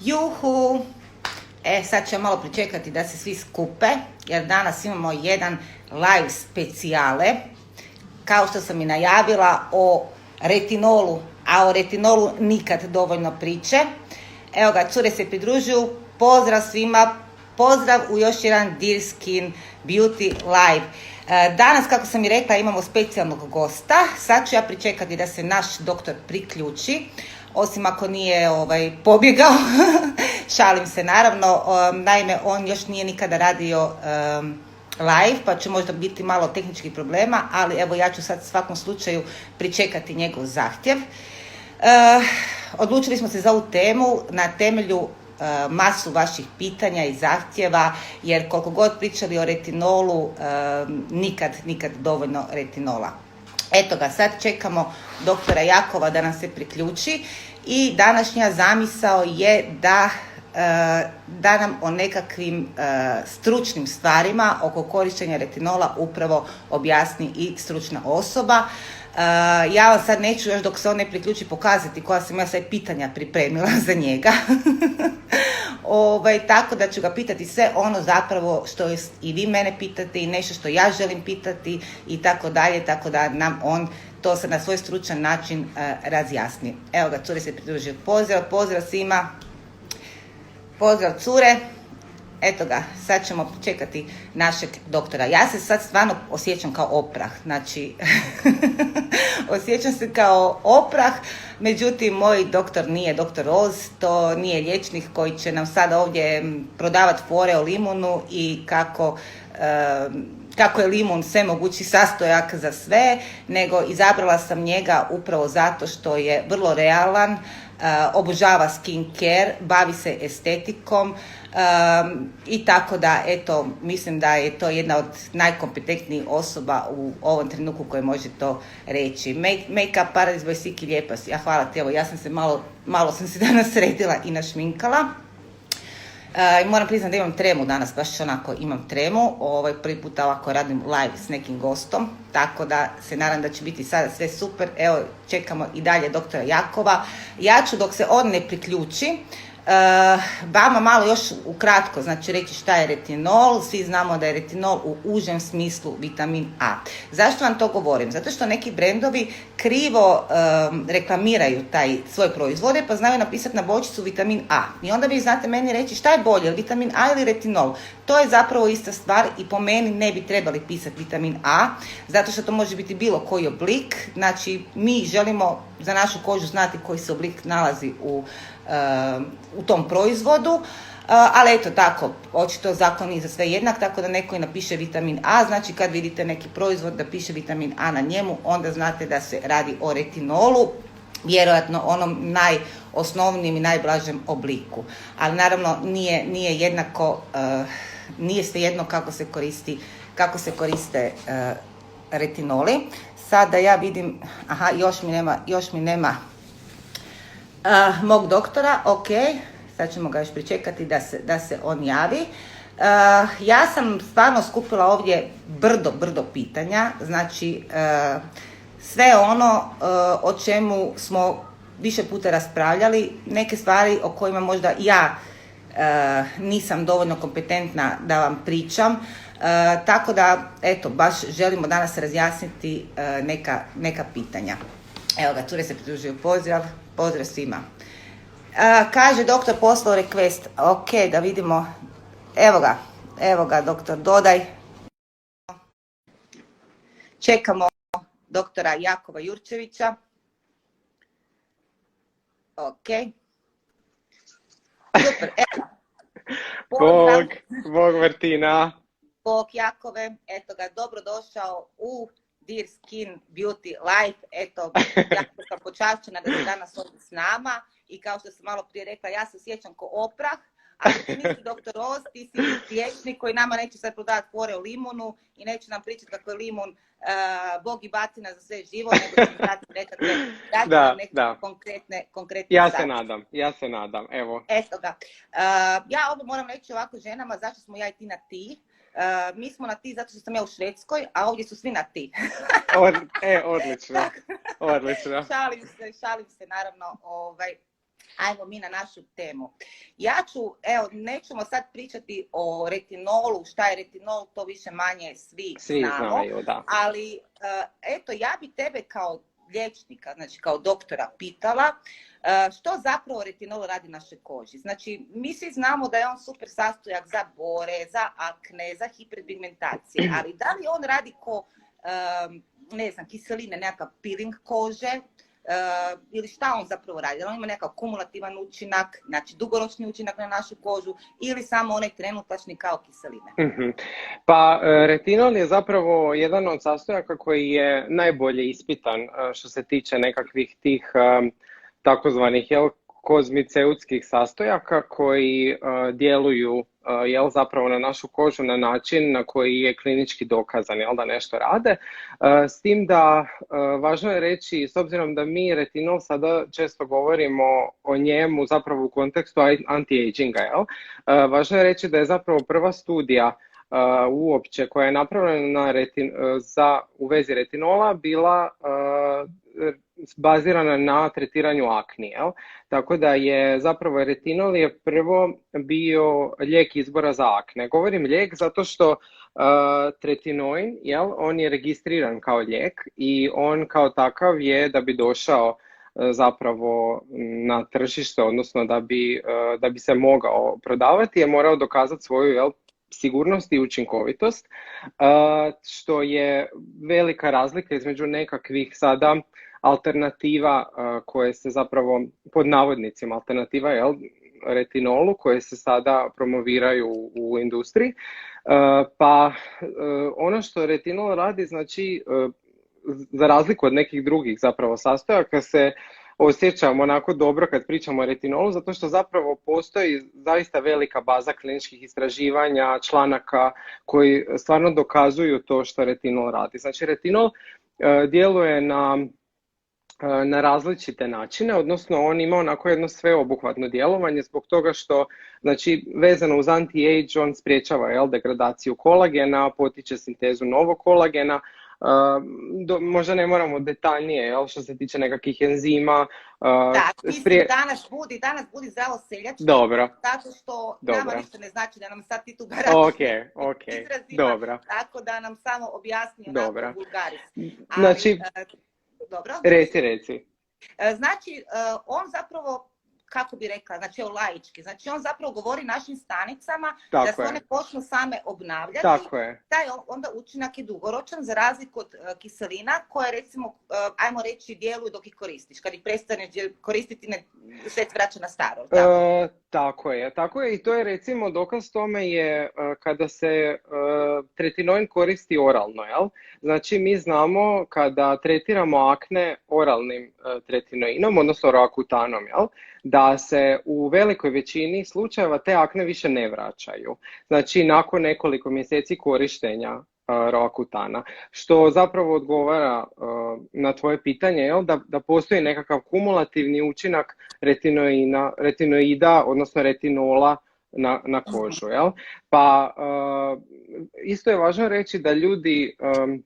Juhu! Sad ćemo malo pričekati da se svi skupe, jer danas imamo jedan live specijale. Kao što sam i najavila o retinolu, a o retinolu nikad dovoljno priče. Evo ga, cure se pridružuju. Pozdrav svima, pozdrav u još jedan Dear Skin Beauty live. Danas, kako sam i rekla, imamo specijalnog gosta. Sad ću ja pričekati da se naš doktor priključi. Osim ako nije pobjegao, šalim se naravno, naime on još nije nikada radio live, pa će možda biti malo tehničkih problema, ali evo ja ću sad u svakom slučaju pričekati njegov zahtjev. Odlučili smo se za ovu temu na temelju masu vaših pitanja i zahtjeva, jer koliko god pričali o retinolu, nikad dovoljno retinola. Eto ga, sad čekamo doktora Jakova da nam se priključi i današnja zamisao je da nam o nekakvim stručnim stvarima oko korištenja retinola upravo objasni i stručna osoba. Ja vam sad neću još dok se on ne priključi pokazati koja sam ja sve pitanja pripremila za njega. Tako da ću ga pitati sve ono zapravo što i vi mene pitate i nešto što ja želim pitati i tako dalje, tako da nam on to se na svoj stručan način razjasni. Evo ga, cure se pridružio. Pozdrav svima. Pozdrav cure. Eto ga, sad ćemo čekati našeg doktora. Ja se sad stvarno osjećam kao oprah, znači osjećam se kao oprah, međutim moj doktor nije doktor Oz, to nije liječnik koji će nam sada ovdje prodavati fore o limunu i kako je limun sve mogući sastojak za sve, nego izabrala sam njega upravo zato što je vrlo realan, obožava skin care, bavi se estetikom i tako da, eto, mislim da je to jedna od najkompetentnijih osoba u ovom trenutku koji može to reći. Make up Paradise by Siki, lijepa si. Hvala ti, evo, ja sam se malo sam se danas sredila i našminkala. Moram priznati da imam tremu danas, baš onako imam tremu, prvi puta ovako radim live s nekim gostom, tako da se nadam da će biti sada sve super. Evo, čekamo i dalje doktora Jakova. Ja ću dok se on ne priključi, vama malo još ukratko, znači reći šta je retinol. Svi znamo da je retinol u užem smislu vitamin A. Zašto vam to govorim? Zato što neki brendovi krivo reklamiraju taj svoj proizvode, pa znaju napisati na bočicu vitamin A. I onda vi znate meni reći šta je bolje, vitamin A ili retinol. To je zapravo ista stvar i po meni ne bi trebali pisati vitamin A, zato što to može biti bilo koji oblik. Znači, mi želimo za našu kožu znati koji se oblik nalazi u tom proizvodu, ali eto tako, očito zakon nije za sve jednak, tako da neko i napiše vitamin A, znači kad vidite neki proizvod da piše vitamin A na njemu, onda znate da se radi o retinolu, vjerojatno onom najosnovnijem i najblažem obliku. Ali naravno nije jednako, nije svejedno kako se koriste retinoli. Sada ja vidim, još mi nema mog doktora, ok, sad ćemo ga još pričekati da se on javi. Ja sam stvarno skupila ovdje brdo pitanja, znači sve ono o čemu smo više puta raspravljali, neke stvari o kojima možda ja nisam dovoljno kompetentna da vam pričam, tako da eto, baš želimo danas razjasniti neka pitanja. Evo ga, cure se pridružuju. Pozdrav svima. Kaže doktor poslao request. Ok, da vidimo. Evo ga doktor, dodaj. Čekamo doktora Jakova Jurčevića. Ok. Super, evo. Bog Martina. Bog Jakove, eto ga, dobrodošao u Dear Skin Beauty live. Eto, ja sam počašćena da se danas ovdje s nama i kao što sam malo prije rekla, ja se osjećam ko oprah, ali ti nisi doktor Oz, ti si liječnik koji nama neće sad prodavati fore o limunu i neće nam pričati kako je limun Bog i batina za sve živo, nego će nam nekakve konkretne Ja se nadam, evo. Eto ga. Ja ovdje moram reći ovako ženama, zašto smo ja i ti na ti. Mi smo na ti zato što sam ja u Švedskoj, a ovdje su svi na ti. Odlično. Šalim se naravno. Ajmo mi na našu temu. Ja ću, evo, nećemo sad pričati o retinolu, šta je retinol, to više manje svi Svi znamo, znaju, da. ali eto, ja bi tebe kao liječnika, znači kao doktora pitala što zapravo retinol radi našoj koži. Znači, mi svi znamo da je on super sastojak za bore, za akne, za hiperpigmentacije, ali da li on radi ko, ne znam, kiseline, nekakav peeling kože, ili šta on zapravo radi? On ima nekakav kumulativan učinak, znači dugoročni učinak na našu kožu ili samo onaj trenutačni kao kiseline? Pa retinol je zapravo jedan od sastojaka koji je najbolje ispitan što se tiče nekakvih tih takozvanih kozmiceutskih sastojaka koji djeluju zapravo na našu kožu na način na koji je klinički dokazan da nešto rade. S tim da važno je reći, s obzirom da mi retinol sada često govorimo o njemu zapravo u kontekstu anti-aginga, važno je reći da je zapravo prva studija uopće koja je napravljena u vezi retinola bila bazirana na tretiranju akni. Tako da je zapravo retinol je prvo bio lijek izbora za akne. Govorim lijek zato što tretinoin, on je registriran kao lijek i on kao takav je, da bi došao zapravo na tržište, odnosno da bi se mogao prodavati, je morao dokazati svoju sigurnost i učinkovitost, što je velika razlika između nekakvih sada alternativa koje se zapravo, pod navodnicima alternativa retinolu, koje se sada promoviraju u industriji. Pa ono što retinol radi, znači za razliku od nekih drugih zapravo sastojaka, se osjećam onako dobro kad pričamo o retinolu, zato što zapravo postoji zaista velika baza kliničkih istraživanja, članaka koji stvarno dokazuju to što retinol radi. Znači retinol djeluje na različite načine, odnosno on ima onako jedno sveobuhvatno djelovanje zbog toga što, znači, vezano uz anti-age, on sprječava degradaciju kolagena, potiče sintezu novog kolagena. Možda ne moramo detaljnije što se tiče nekakvih enzima. Da, mislim, danas budi zdravo seljački, dobro. zato što nama ništa ne znači da nam sad ti tu Okay. Dobro. Tako da nam samo objasni onako vulgaris. Znači, dobro? Reci. Znači, on zapravo, kako bi rekla, znači laički, znači on zapravo govori našim stanicama da se one počnu same obnavljati. Tako je. Taj onda učinak je dugoročan za razliku od kiselina koje recimo, ajmo reći, djeluju dok ih koristiš. Kad ih prestaneš koristiti, sve se vraća na staro. Tako je i to je recimo dokaz tome je kada se tretinoin koristi oralno. Znači mi znamo kada tretiramo akne oralnim tretinoinom, odnosno roakutanom, da se u velikoj većini slučajeva te akne više ne vraćaju. Znači nakon nekoliko mjeseci korištenja roakutana, što zapravo odgovara na tvoje pitanje, da postoji nekakav kumulativni učinak retinoida, odnosno retinola na kožu. Pa isto je važno reći da ljudi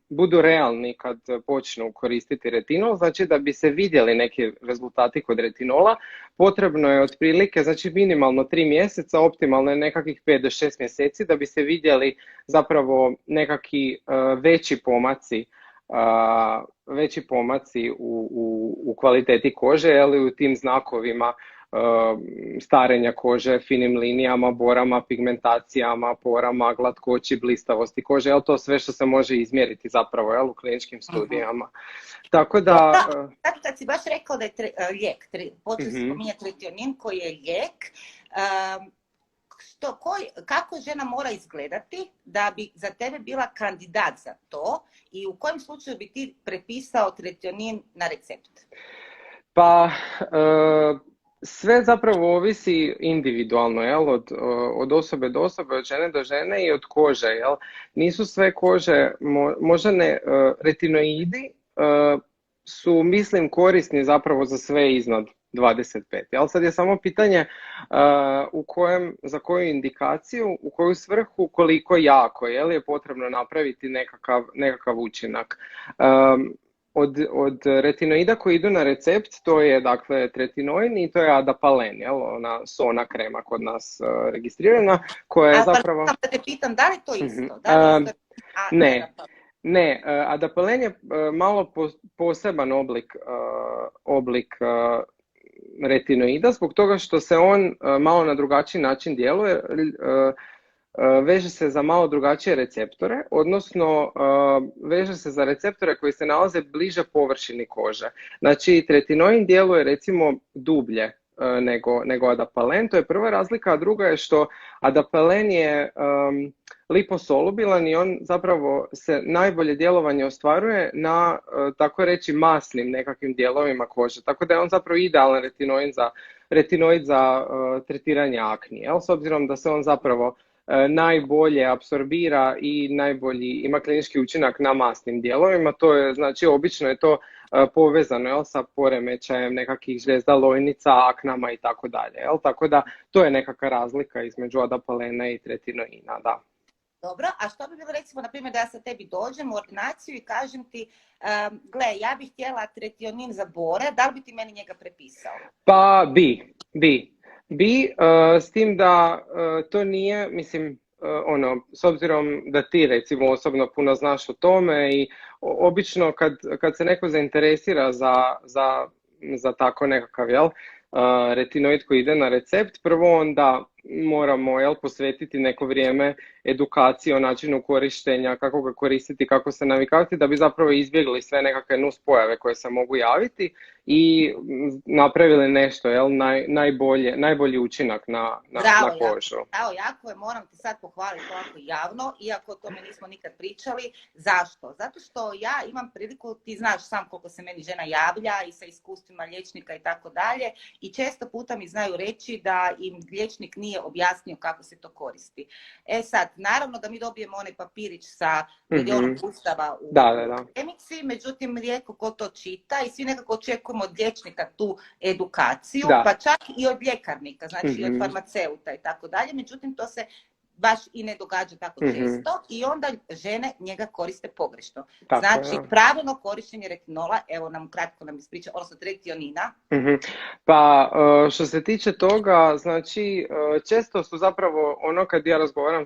budu realni kad počnu koristiti retinol, znači da bi se vidjeli neki rezultati kod retinola, potrebno je otprilike, znači minimalno 3 mjeseca, optimalno je nekakvih 5 do 6 mjeseci da bi se vidjeli zapravo nekakvi veći pomaci u kvaliteti kože, u tim znakovima starenja kože, finim linijama, borama, pigmentacijama, porama, glatkoći, blistavosti kože, to sve što se može izmjeriti zapravo u kliničkim studijama. Tako da... Kad si baš rekao da je lijek, počeli spominjati tretionin koji je lijek, kako žena mora izgledati da bi za tebe bila kandidat za to i u kojem slučaju bi ti prepisao tretionin na recept? Pa... Sve zapravo ovisi individualno, od osobe do osobe, od žene do žene i od kože. Nisu sve kože, moždane retinoidi su, mislim, korisni zapravo za sve iznad 25. Sad je samo pitanje za koju indikaciju, u koju svrhu, koliko jako je potrebno napraviti nekakav učinak. od retinoida koji idu na recept, to je dakle tretinoin i to je adapalen, jel? Ona sona krema kod nas registrirana, koja je zapravo... Samo da te pitam, da li to Mhm. isto? Da li isto? Ne, ne, adapalen je malo poseban oblik retinoida zbog toga što se on malo na drugačiji način djeluje, veže se za malo drugačije receptore, odnosno veže se za receptore koji se nalaze bliže površini kože. Znači, tretinoin djeluje recimo dublje nego adapalen, to je prva razlika, a druga je što adapalen je liposolubilan i on zapravo se najbolje djelovanje ostvaruje na, tako reći, masnim nekakvim dijelovima kože, tako da je on zapravo idealan retinoid za tretiranje akni, jel? S obzirom da se on zapravo najbolje apsorbira i najbolji ima klinički učinak na masnim dijelovima, to je, znači obično je to povezano, jel, sa poremećajem nekakvih žlijezda lojnica, aknama i tako dalje, jel? Tako da to je nekakva razlika između adapalena i tretinoina, da. Dobro, a što bi bilo recimo, na primjer, da ja sa tebi dođem u ordinaciju i kažem ti, gle, ja bih htjela tretionin za bore, da li bi ti meni njega prepisao? Pa bi, s tim da to nije, mislim, s obzirom da ti recimo osobno puno znaš o tome i obično kad se neko zainteresira za tako nekakav, jel, retinoid koji ide na recept, prvo onda moramo, jel, posvetiti neko vrijeme edukaciji o načinu korištenja, kako ga koristiti, kako se navikavati, da bi zapravo izbjegli sve nekakve nuspojave koje se mogu javiti i napravili nešto, jel, najbolji učinak na kožu. Bravo, jako, moram ti sad pohvaliti ovako javno, iako o tome nismo nikad pričali. Zašto? Zato što ja imam priliku, ti znaš sam koliko se meni žena javlja i sa iskustvima liječnika i tako dalje, i često puta mi znaju reći da im liječnik nije objasnio kako se to koristi. E sad, naravno da mi dobijemo onaj papirić sa milionom ustava u kemici, međutim rijetko ko to čita i svi nekako očekujemo od liječnika tu edukaciju, pa čak i od ljekarnika, znači i od farmaceuta i tako dalje, međutim to se baš i ne događa tako često i onda žene njega koriste pogrešno. Znači, pravilno korištenje retinola, evo nam kratko nam ispriča, odnosno tretionina. Pa, što se tiče toga, znači, često su zapravo, ono kad ja razgovaram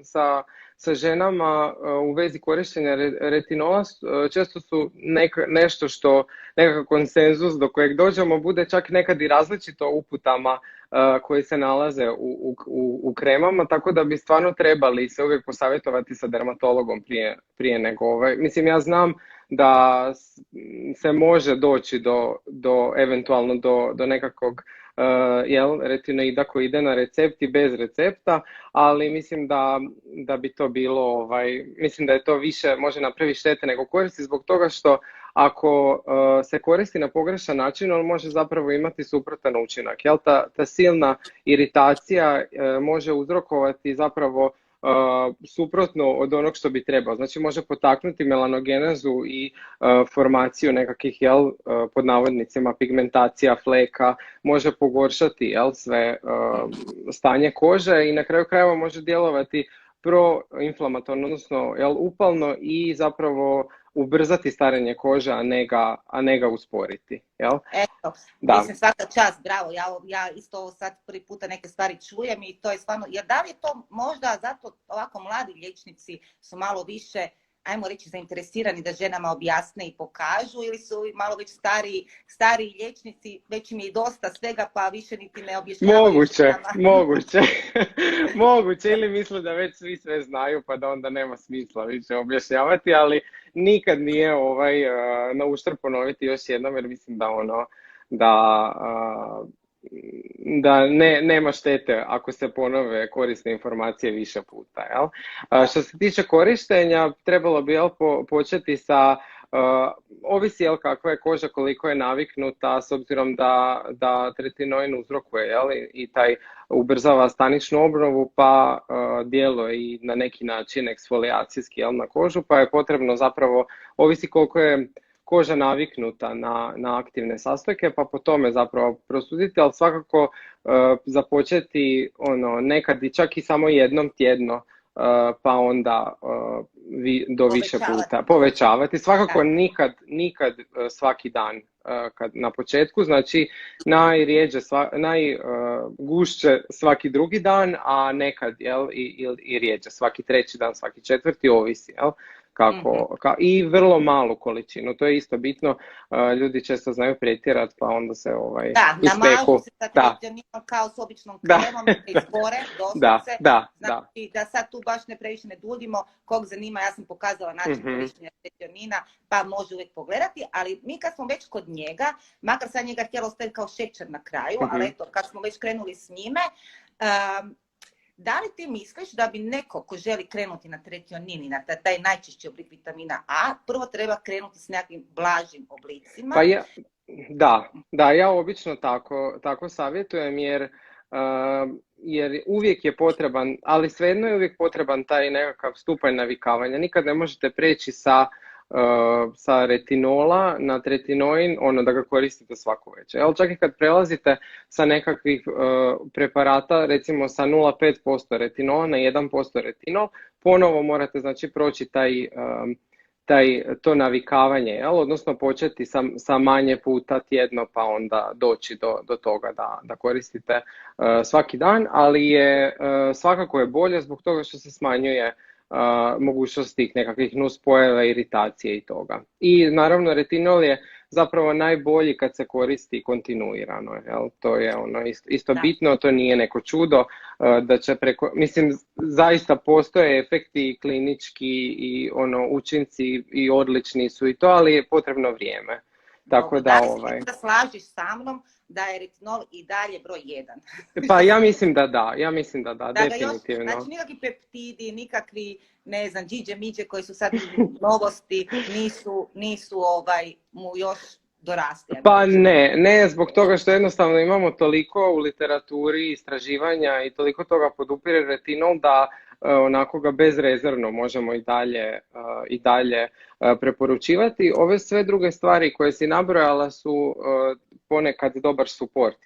sa ženama u vezi korištenja retinola, često su nešto što, nekakav konsenzus do kojeg dođemo bude čak nekad i različito uputama koji se nalaze u kremama, tako da bi stvarno trebali se uvijek posavjetovati sa dermatologom prije nego Mislim, ja znam da se može doći eventualno do nekakvog retinoida koji ide na recept i bez recepta, ali mislim da bi to bilo, mislim da je to više, može napraviti štete nego koristi, zbog toga što ako se koristi na pogrešan način, on može zapravo imati suprotan učinak. Jel? Ta silna iritacija može uzrokovati zapravo suprotno od onog što bi trebao. Znači može potaknuti melanogenezu i formaciju nekakvih, jel, pod navodnicima, pigmentacija, fleka, može pogoršati, jel, sve stanje kože i na kraju krajeva može djelovati proinflamatorno, odnosno, jel, upalno i zapravo ubrzati starenje kože, a ne ga usporiti. Jel? Eto, mislim, svaka čast, bravo, ja isto sad prvi puta neke stvari čujem i to je stvarno, jer da li je to možda zato ovako mladi liječnici su malo više, ajmo reći, zainteresirani da ženama objasne i pokažu, ili su malo već stariji liječnici, već im je i dosta svega pa više niti ne objašnjavaju. Moguće, ili misle da već svi sve znaju pa da onda nema smisla više objašnjavati, ali nikad nije na uštrb ponoviti još jednom, jer mislim da nema štete ako se ponove korisne informacije više puta. Jel? Što se tiče korištenja, trebalo bi početi sa, ovisi kakva je koža, koliko je naviknuta, s obzirom da tretinoin uzrokuje, jel? I taj ubrzava staničnu obnovu, pa djeluje i na neki način eksfolijacijski, jel, na kožu, pa je potrebno zapravo, ovisi koliko je koža naviknuta na aktivne sastojke, pa po tome zapravo prosuditi, ali svakako započeti nekad i čak i samo jednom tjedno pa onda do više Povećavati puta to. povećavati. Svakako Da. nikad svaki dan kad na početku, znači najrijeđe, najgušće svaki drugi dan, a nekad i rijeđe svaki treći dan, svaki četvrti, ovisi, jel? Mhm. I vrlo malu količinu, to je isto bitno, ljudi često znaju pretjerati pa onda se Da, namažu ispeku. se sa Da, trećaninom kao s običnom da, kremom i se izbore, da, doslovce. da, da. Znači, da sad tu baš ne previše ne duljimo, kog zanima, ja sam pokazala način Mhm. korištenja trećanina, pa može uvijek pogledati, ali mi kad smo već kod njega, makar sad njega htjela ostaviti kao šećer na kraju, ali eto, kad smo već krenuli s njime, da li ti misliš da bi neko ko želi krenuti na tretionin, na taj najčešći oblik vitamina A, prvo treba krenuti s nekakvim blažim oblicima? Pa da, ja obično tako savjetujem jer uvijek je potreban, ali svejedno je uvijek potreban taj nekakav stupanj navikavanja. Nikad ne možete preći sa retinola na tretinoin, da ga koristite svako večer. Čak i kad prelazite sa nekakvih preparata, recimo sa 0,5% retinola na 1% retinol, ponovo morate znači proći to navikavanje, odnosno početi sa manje puta tjedno pa onda doći do toga da koristite svaki dan, ali svakako je bolje zbog toga što se smanjuje mogućnost tih nekakvih nuspojava, iritacije i toga. I naravno retinol je zapravo najbolji kad se koristi kontinuirano. To je isto bitno, to nije neko čudo da će mislim, zaista postoje efekti klinički i učinci i odlični su i to, ali je potrebno vrijeme. Tako da li se slažiš sa mnom da je retinol i dalje broj 1? Pa ja mislim da da, definitivno. Znači nikakvi peptidi, nikakvi, ne znam, džiđe miđe koji su sad novosti, nisu mu još dorasti. Pa ne, zbog toga što jednostavno imamo toliko u literaturi istraživanja i toliko toga podupire retinol da onako ga bezrezervno možemo i dalje preporučivati. Ove sve druge stvari koje si nabrojala su ponekad dobar suport,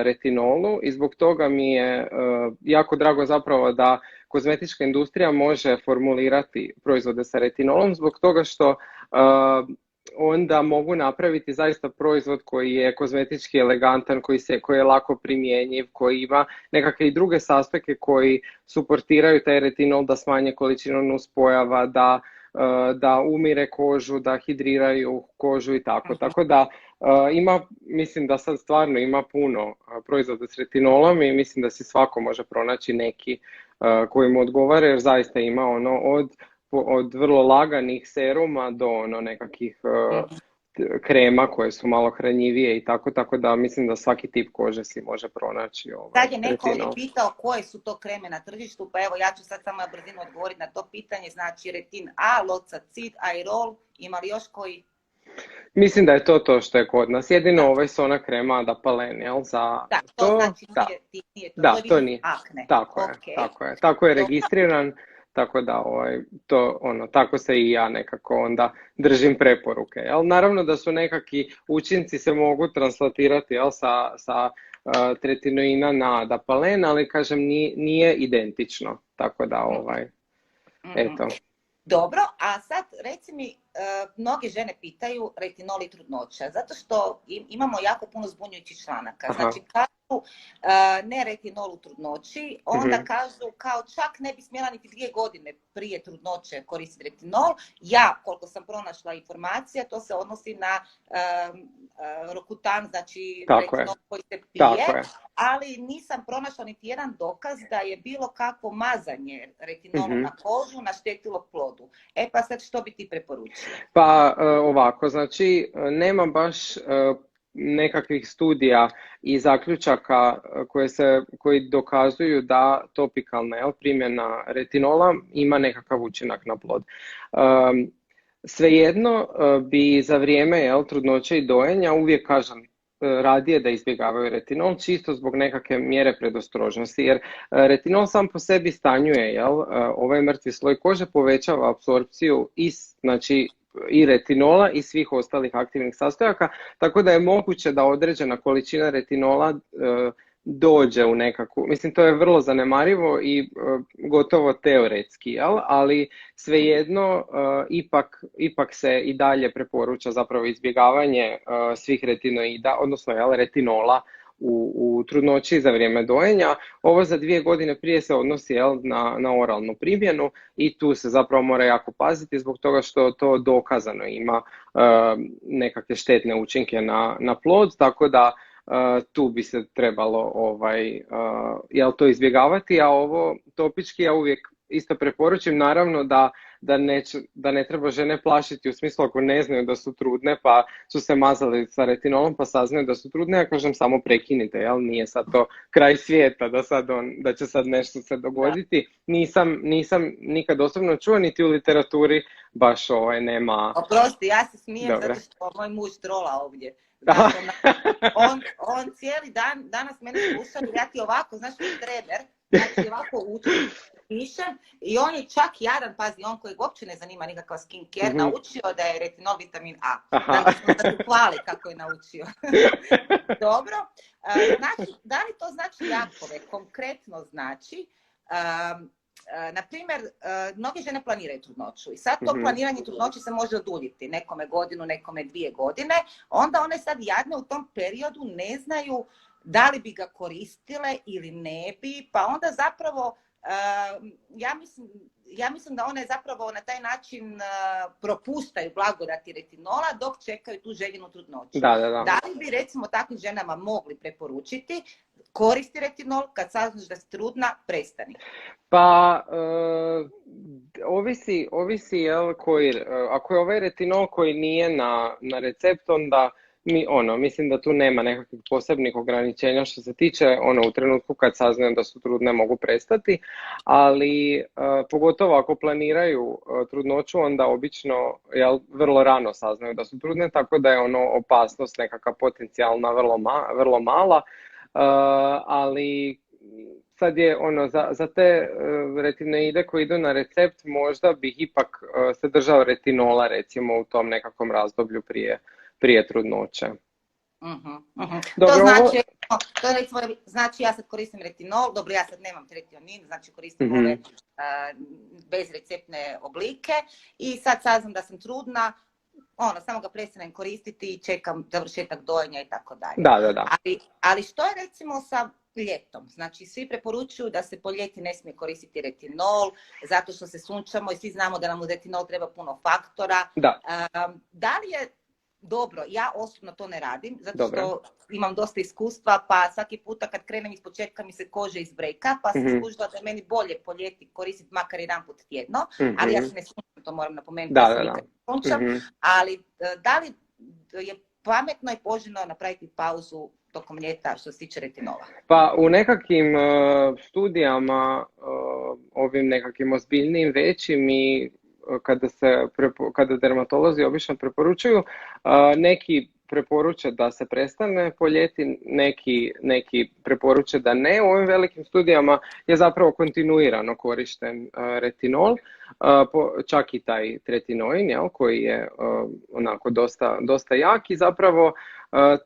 retinolu, i zbog toga mi je jako drago zapravo da kozmetička industrija može formulirati proizvode sa retinolom, zbog toga što onda mogu napraviti zaista proizvod koji je kozmetički elegantan, koji je lako primjenjiv, koji ima nekakve i druge sastojke koji suportiraju taj retinol da smanje količinu nuspojava, da umire kožu, da hidriraju kožu i tako. Tako da mislim da sad stvarno ima puno proizvoda s retinolom i mislim da si svako može pronaći neki koji mu odgovara, jer zaista ima od vrlo laganih seruma do nekakvih krema koje su malo hranjivije i tako da mislim da svaki tip kože si može pronaći. Sad je neko ovdje pitao koje su to kreme na tržištu, pa evo ja ću sad samo na brzinu odgovoriti na to pitanje. Znači retin A, locacid, aerol, ima li još koji? Mislim da je to što je kod nas. Jedino Sona krema Adapalen, jel? Da, to znači nije to. Da, to nije akne. Tako je registriran. Tako da tako se i ja nekako onda držim preporuke. Naravno da su nekakvi učinci se mogu translatirati sa tretinoina na Adapalen, ali kažem nije identično. Tako da eto. Dobro, a sad reci mi, mnoge žene pitaju retinol i trudnoća, zato što imamo jako puno zbunjujućih članaka. Znači kažu ne retinol u trudnoći, onda kažu kao čak ne bi smjela niti 2 godine prije trudnoće koristiti retinol. Ja, koliko sam pronašla informacija, to se odnosi na Rokutan, znači retinol koji se pije, ali nisam pronašla niti jedan dokaz da je bilo kakvo mazanje retinolom na kožu naštetilo plodu. Pa sad što bi ti preporučila? Pa ovako, znači nema baš nekakvih studija i zaključaka koji dokazuju da topikalna primjena retinola ima nekakav učinak na plod. Svejedno bi za vrijeme trudnoće i dojenja uvijek kažem radije da izbjegavaju retinol, čisto zbog nekakve mjere predostrožnosti, jer retinol sam po sebi stanjuje, ovaj mrtvi sloj kože, povećava apsorpciju i retinola i svih ostalih aktivnih sastojaka, tako da je moguće da određena količina retinola dođe u nekakvu, mislim to je vrlo zanemarivo i gotovo teoretski, jel? Ali svejedno ipak se i dalje preporuča zapravo izbjegavanje svih retinoida, odnosno jel, retinola u trudnoći za vrijeme dojenja. Ovo za 2 godine prije se odnosi jel, na oralnu primjenu i tu se zapravo mora jako paziti zbog toga što to dokazano ima nekakve štetne učinke na plod, tako da tu bi se trebalo jel, to izbjegavati, a ovo topički ja uvijek isto preporučim, naravno da ne treba žene plašiti u smislu ako ne znaju da su trudne pa su se mazali sa retinolom pa saznaju da su trudne, ja kažem samo prekinite, jel? Nije sad to kraj svijeta da će sad nešto se dogoditi. Nisam nikad osobno čuo, niti u literaturi baš nema... Oprosti, ja se smijem zato što moj muž trola ovdje. Znači, on cijeli dan, danas mene sluša i ja ti ovako, znaš treber, znači ovako učim, pišem i on je čak jadan, pazi, on kojeg uopće ne zanima nikakva skincare, naučio da je retinol vitamin A. Znači smo da se hvali kako je naučio. Dobro, znači, da li to znači Jakove? Konkretno znači, na primjer, mnoge žene planiraju trudnoću i sad to planiranje trudnoće se može oduljiti, nekome godinu, nekome 2 godine, onda one sad jadne u tom periodu ne znaju da li bi ga koristile ili ne bi, pa onda zapravo ja mislim da one zapravo na taj način propuštaju blagodati retinola dok čekaju tu željenu trudnoću. Da li bi recimo takvim ženama mogli preporučiti koristi retinol, kad saznaš da si trudna, prestani? Pa, ovisi jel, ako je ovaj retinol koji nije na recept, onda mislim da tu nema nekakvih posebnih ograničenja što se tiče u trenutku kad saznaju da su trudne mogu prestati, ali pogotovo ako planiraju trudnoću onda obično vrlo rano saznaju da su trudne, tako da je opasnost nekakva potencijalna vrlo mala, ali sad je za te retinoide koji idu na recept možda bih ipak se držao retinola recimo u tom nekakvom razdoblju prije trudnoće. Dobro, znači ja sad koristim retinol, dobro ja sad nemam tretionin, znači koristim ove bezreceptne oblike i sad saznam da sam trudna, samo ga prestanem koristiti i čekam završetak dojenja i tako dalje. Da. Ali što je recimo sa ljetom? Znači svi preporučuju da se po ljeti ne smije koristiti retinol zato što se sunčamo i svi znamo da nam u retinol treba puno faktora. Da li je dobro, ja osobno to ne radim, zato što imam dosta iskustva, pa svaki puta kad krenem iz početka mi se koža izbreka, pa sam skužila da je meni bolje po ljeti koristiti makar 1 put tjedno, ali ja se ne sunčam, to moram napomenuti, da se nikad ne sunčam, ali da li je pametno i poželjno napraviti pauzu tokom ljeta što se tiče retinola? Pa u nekakvim studijama, ovim nekakvim ozbiljnijim većim i kada dermatolozi obično preporučuju, neki preporuče da se prestane po ljeti, neki preporuče da ne. U ovim velikim studijama je zapravo kontinuirano korišten retinol, čak i taj tretinoin, koji je onako dosta jak i zapravo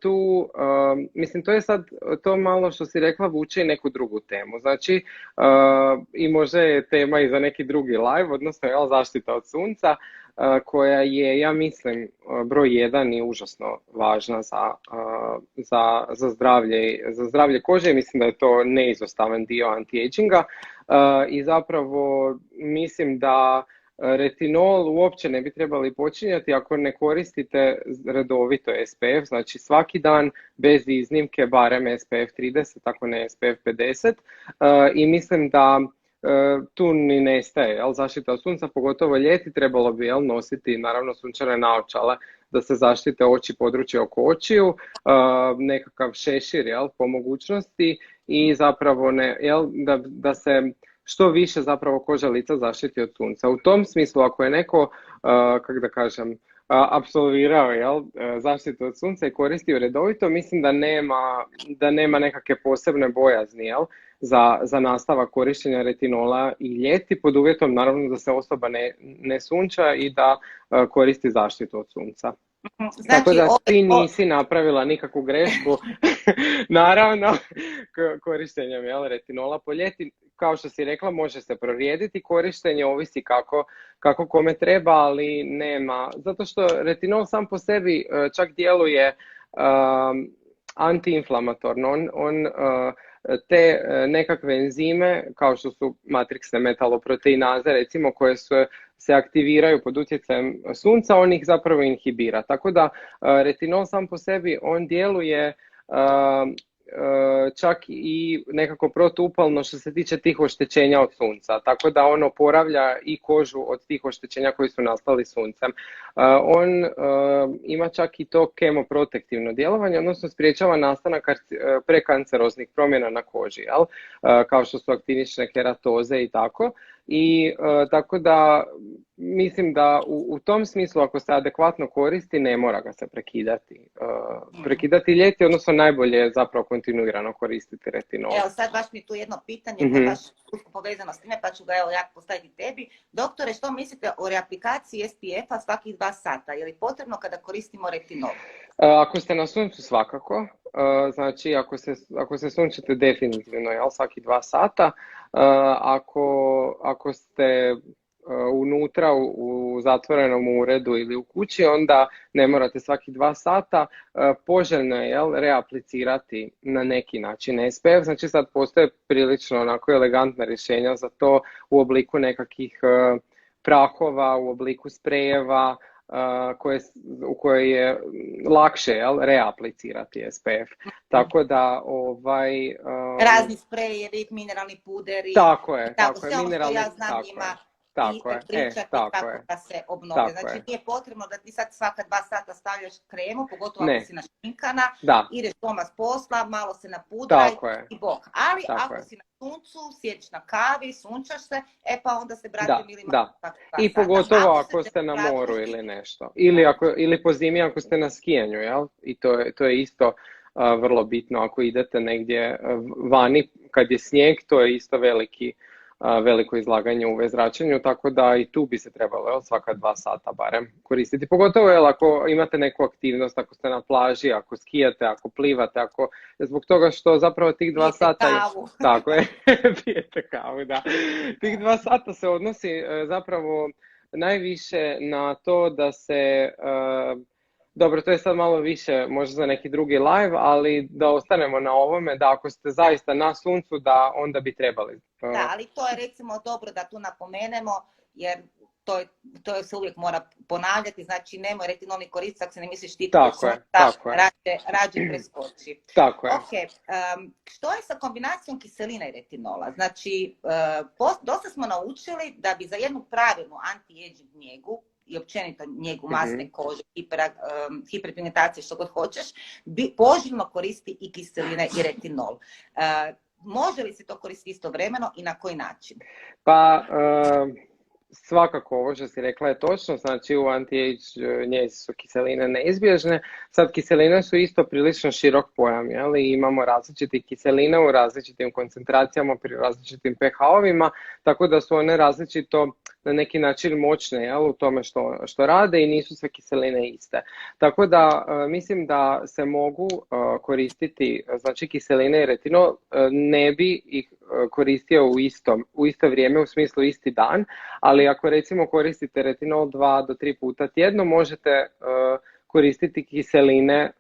tu, mislim to je sad to malo što si rekla vuče i neku drugu temu, znači i možda je tema i za neki drugi live, odnosno zaštita od sunca koja je, ja mislim, broj 1 i užasno važna za zdravlje kože i mislim da je to neizostavan dio anti-aginga i zapravo mislim da retinol uopće ne bi trebali počinjati ako ne koristite redovito SPF, znači svaki dan bez iznimke barem SPF 30, ako ne SPF 50 i mislim da tu ni nestaje zaštita od sunca, pogotovo ljeti trebalo bi nositi naravno sunčane naočale da se zaštite oči, područje oko očiju, nekakav šešir po mogućnosti i zapravo da se što više zapravo koža lica zaštiti od sunca. U tom smislu ako je neko, kako da kažem, apsolvirao zaštitu od sunca i koristio redovito, mislim da nema nekakve posebne bojazni za nastavak korištenja retinola i ljeti, pod uvjetom naravno da se osoba ne sunča i da koristi zaštitu od sunca. Znači, tako da ti nisi napravila nikakvu grešku naravno, korištenjem retinola po ljeti, kao što si rekla, može se prorijediti, korištenje ovisi kako kome treba, ali nema, zato što retinol sam po sebi čak djeluje antiinflamatorno, on te nekakve enzime, kao što su matriksne metaloproteinaze, recimo, koje se aktiviraju pod utjecajem sunca, on ih zapravo inhibira. Tako da retinol sam po sebi, on djeluje čak i nekako protuupalno što se tiče tih oštećenja od sunca, tako da on oporavlja i kožu od tih oštećenja koji su nastali suncem. On ima čak i to kemoprotektivno djelovanje, odnosno sprječava nastanak prekanceroznih promjena na koži, jel? Kao što su aktivične keratoze i tako. I tako da mislim da u tom smislu, ako se adekvatno koristi, ne mora ga se prekidati ljeti, odnosno najbolje je zapravo kontinuirano koristiti retinol. Evo sad baš mi tu jedno pitanje koje je baš usko povezano s time, pa ću ga ja postaviti tebi. Doktore, što mislite o reaplikaciji SPF-a svakih 2 sata? Je li potrebno kada koristimo retinol? Ako ste na suncu, svakako. Znači, ako se sunčite, definitivno, jel, svaki 2 sata. Ako ste unutra u zatvorenom uredu ili u kući, onda ne morate svaki 2 sata. Poželjno je, jel, reaplicirati na neki način SPF. Znači, sad postoje prilično onako elegantna rješenja za to u obliku nekakvih prahova, u obliku sprejeva, u kojoj je lakše, jel, reaplicirati SPF. Tako da razni sprejevi, mineralni puderi. Tako je, mineralni, ja znam, ima tako da se obnove. Znači nije potrebno da ti sad svaka 2 sata stavljaš kremu, pogotovo ako si našminkana, ideš doma s posla, malo se napudraj i bok. Ali ako si na suncu, sjediš na kavi, sunčaš se, pa onda se brate milima. I pogotovo ako ste na moru ili nešto. Ili po zimi ako ste na skijanju, jel? I to je isto vrlo bitno ako idete negdje vani kad je snijeg, to je isto veliko izlaganje UV zračenju, tako da i tu bi se trebalo svaka 2 sata barem koristiti. Pogotovo ako imate neku aktivnost, ako ste na plaži, ako skijate, ako plivate, zbog toga što zapravo tih 2 sata... Kavu. Tako je, pijete kavu, da. Tih 2 sata se odnosi zapravo najviše na to da se... Dobro, to je sad malo više možda za neki drugi live, ali da ostanemo na ovome, da ako ste zaista na suncu, da onda bi trebali. Da, ali to je recimo dobro da tu napomenemo, jer to se uvijek mora ponavljati, znači nemoj retinolni koristiti ako se ne misliš štititi rađe preskoči. Tako je. Ok, što je sa kombinacijom kiselina i retinola? Znači, dosta smo naučili da bi za jednu pravilnu anti-aging njegu i općenito njegu masne kože, hiperpigmentacije, što god hoćeš, poželjno koristi i kiseline i retinol. Može li se to koristiti istovremeno i na koji način? Pa, svakako ovo što si rekla je točno, znači u anti-age njezi su kiseline neizbježne. Sad kiseline su isto prilično širok pojam, jeli? Imamo različitih kiselina u različitim koncentracijama pri različitim pH-ovima, tako da su one različito na neki način moćne, jel, u tome što rade i nisu sve kiseline iste. Tako da mislim da se mogu koristiti, znači kiseline i retinol, ne bi ih koristio u isto vrijeme, u smislu isti dan, ali ako recimo koristite retinol 2 do 3 puta tjedno, možete koristiti kiseline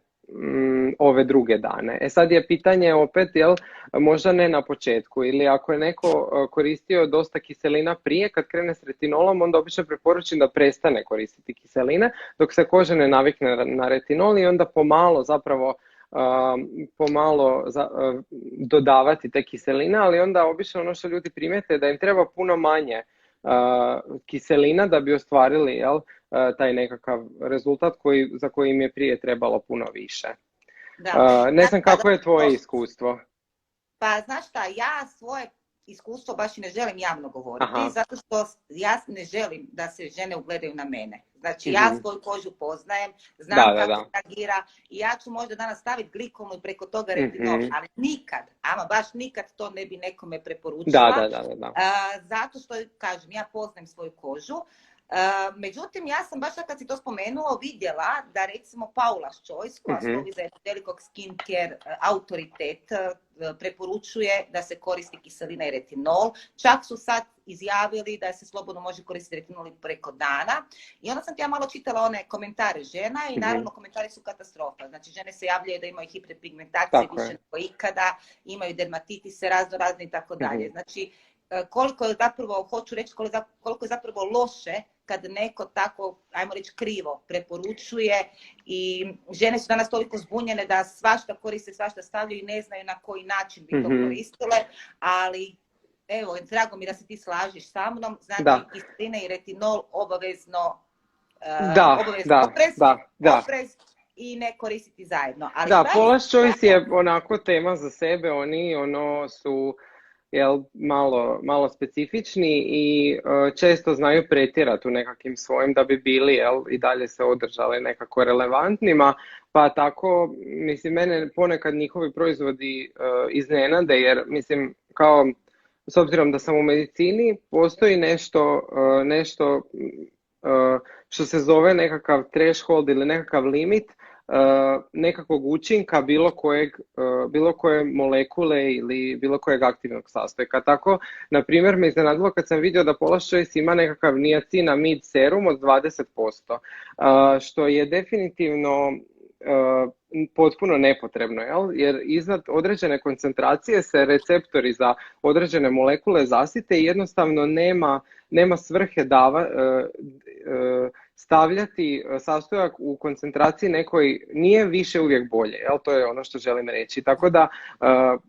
ove druge dane. Sad je pitanje opet, jel, možda ne na početku, ili ako je neko koristio dosta kiselina prije, kad krene s retinolom, onda obično preporučim da prestane koristiti kiseline, dok se koža ne navikne na retinol i onda pomalo dodavati te kiseline, ali onda obično ono što ljudi primijete je da im treba puno manje kiselina da bi ostvarili, jel, taj nekakav rezultat za koji im je prije trebalo puno više. Ne znam kako je tvoje iskustvo. Pa znaš šta, ja svoje iskustvo baš i ne želim javno govoriti, zato što ja ne želim da se žene ugledaju na mene. Znači ja svoju kožu poznajem, znam kako reagira i ja ću možda danas staviti glikovnu i preko toga retinol, ali nikad, ama baš nikad to ne bi nekome preporučila. Da. Zato što, kažem, ja poznajem svoju kožu. Međutim, ja sam baš kad si to spomenula vidjela da recimo Paula's Choice, koja slovi za jednog velikog skincare autoritet, preporučuje da se koristi kiselina i retinol. Čak su sad izjavili da se slobodno može koristiti retinol i preko dana. I onda sam ja malo čitala one komentare žena i naravno komentari su katastrofa. Znači žene se javljaju da imaju hiperpigmentacije više nego ikada, imaju dermatitise razne i tako dalje. Znači koliko je zapravo, hoću reći koliko je zapravo loše kad neko tako, ajmo reći, krivo preporučuje i žene su danas toliko zbunjene da svašta koriste, svašta stavljaju i ne znaju na koji način bi to koristile, ali evo, drago mi da se ti slažiš sa mnom, znači kiselina i retinol obavezno oprez i ne koristiti zajedno. Ali Paula's Choice je onako tema za sebe, oni su malo specifični i često znaju pretjerati u nekakvim svojim da bi bili i dalje se održali nekako relevantnima, pa tako, mislim, mene ponekad njihovi proizvodi iznenade, jer mislim, kao, s obzirom da sam u medicini, postoji nešto što se zove nekakav threshold ili nekakav limit nekakvog učinka bilo koje molekule ili bilo kojeg aktivnog sastojka. Tako, na primjer, me iznenadilo kad sam vidio da Paula's Choice ima nekakav niacinamid serum od 20%, što je definitivno potpuno nepotrebno, jer iznad određene koncentracije se receptori za određene molekule zasite i jednostavno nema svrhe stavljati sastojak u koncentraciji nekoj nije više uvijek bolje, to je ono što želim reći. Tako da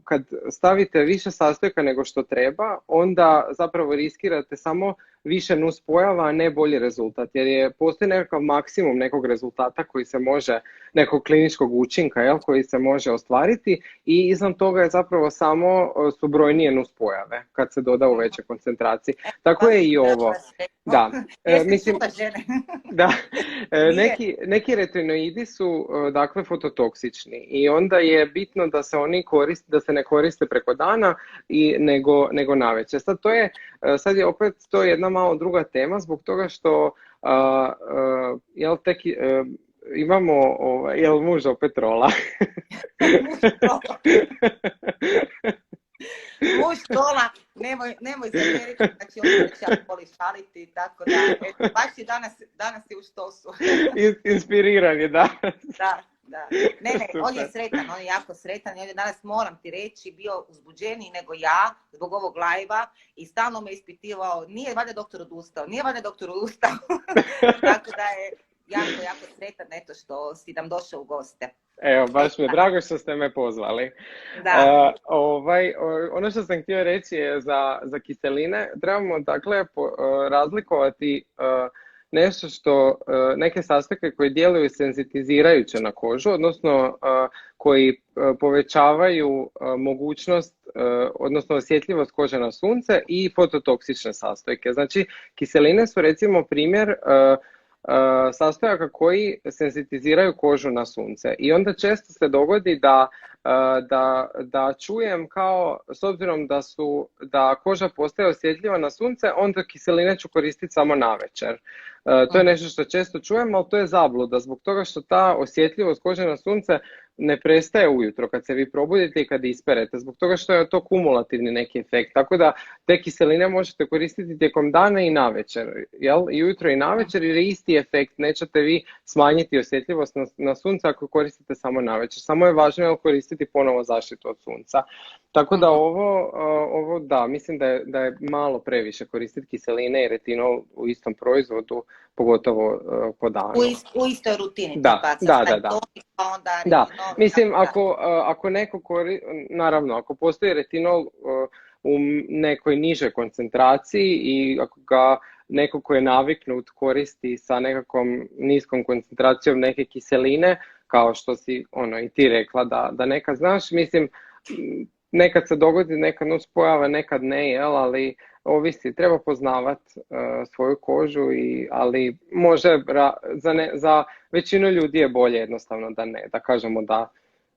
kad stavite više sastojka nego što treba, onda zapravo riskirate samo više nuspojava, a ne bolji rezultat, jer postoji nekakav maksimum nekog rezultata koji se može, nekog kliničkog učinka koji se može ostvariti i iznad toga je zapravo samo su brojnije nuspojave kad se doda u većoj koncentraciji. Tako je i ovo. Da, mislim, neki retinoidi su dakle fototoksični i onda je bitno da se oni da se ne koriste preko dana nego navečer. Sad je opet to jedna malo druga tema zbog toga što imamo, jel muž opet rola? Muž rola, nemoj zamjeriti, znači on će ja voli šaliti, tako da, eto, baš je danas je u štosu. Inspiriran je, da. Da. Ne, on je sretan, on je jako sretan. Ja danas moram ti reći, bio uzbuđeniji nego ja zbog ovog live-a i stalno me ispitivao, nije valjda doktor odustao. Tako da je jako sretan, eto što si nam došao u goste. Evo, baš mi je drago što ste me pozvali. Da. Ono što sam htio reći je za kiseline, trebamo dakle razlikovati nešto što, neke sastojke koji djeluju senzitizirajuće na kožu, odnosno koji povećavaju mogućnost, odnosno osjetljivost kože na sunce i fototoksične sastojke. Znači, kiseline su recimo primjer sastojaka koji senzitiziraju kožu na sunce i onda često se dogodi da čujem kao, s obzirom da koža postaje osjetljiva na sunce, onda kiseline ću koristiti samo navečer. To je nešto što često čujem, ali to je zabluda zbog toga što ta osjetljivost kože na sunce ne prestaje ujutro kad se vi probudite i kad isperete, zbog toga što je to kumulativni neki efekt. Tako da te kiseline možete koristiti tijekom dana i navečer, i ujutro i navečer, jer je isti efekt. Nećete vi smanjiti osjetljivost na sunce ako koristite samo navečer. Samo je važno koristiti ponovo zaštitu od sunca. Tako da ovo da, mislim da je malo previše koristiti kiseline i retinol u istom proizvodu, pogotovo po danu. U istoj rutini. Da. Mislim, ako neko naravno, ako postoji retinol u nekoj nižoj koncentraciji i ako ga neko ko je naviknut koristi sa nekakvom niskom koncentracijom neke kiseline, kao što si i ti rekla da nekad znaš, mislim, nekad se dogodi neka nuspojava, nekad ne, ali ovisi, treba poznavati svoju kožu, ali može za većinu ljudi je bolje jednostavno da kažemo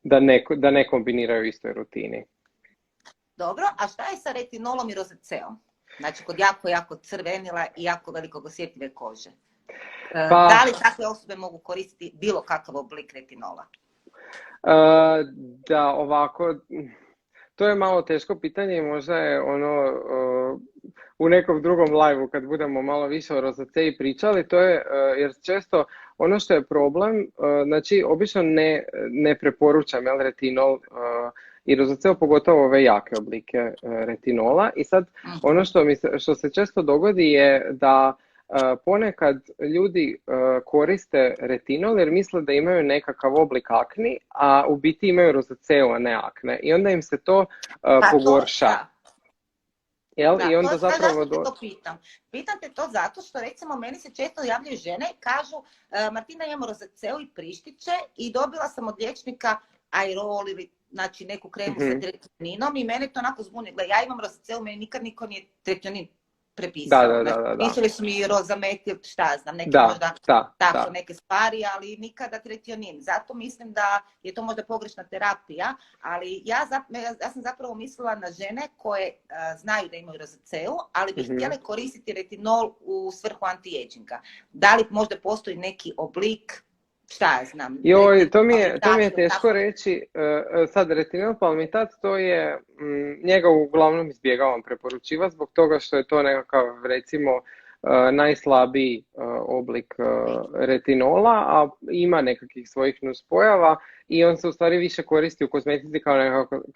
da ne kombiniraju u istoj rutini. Dobro, a šta je sa retinolom i rozaceom? Znači kod jako, jako crvenila i jako velikog osjetljive kože. Pa, Da li takve osobe mogu koristiti bilo kakav oblik retinola? da, ovako, to je malo teško pitanje i možda je ono u nekom drugom live-u kad budemo malo više o rozacei pričali, to je jer često ono što je problem, znači obično ne preporučam retinol i rozaceo, pogotovo ove jake oblike retinola. I sad ono što se često dogodi je da ponekad ljudi koriste retinol jer misle da imaju nekakav oblik akni, a u biti imaju rozaceu, a ne akne. I onda im se to pogorša. Jel? Da, I onda zašto te to pitam? Pitam te to zato što recimo meni se često javljaju žene i kažu Martina, imamo rozaceu i prištiće i dobila sam od liječnika aerol ili znači neku kremu sa tretioninom i mene to onako zbuni. Gle, ja imam rozaceu, meni nikad niko nije tretionin prepisao. Da. Pisali su mi rozametil, šta ja znam, neke možda tako neke stvari, ali nikada tretionin. Zato mislim da je to možda pogrešna terapija, ali ja sam zapravo mislila na žene koje znaju da imaju rozaceu, ali bi htjele koristiti retinol u svrhu anti-aginga. Da li možda postoji neki oblik, šta ja znam? Joj, to mi je teško reći. Sad, retinol palmitat, to je, njega uglavnom izbjegavam preporučivati zbog toga što je to nekakav, recimo, najslabiji oblik retinola, a ima nekakvih svojih nuspojava i on se u stvari više koristi u kozmetici kao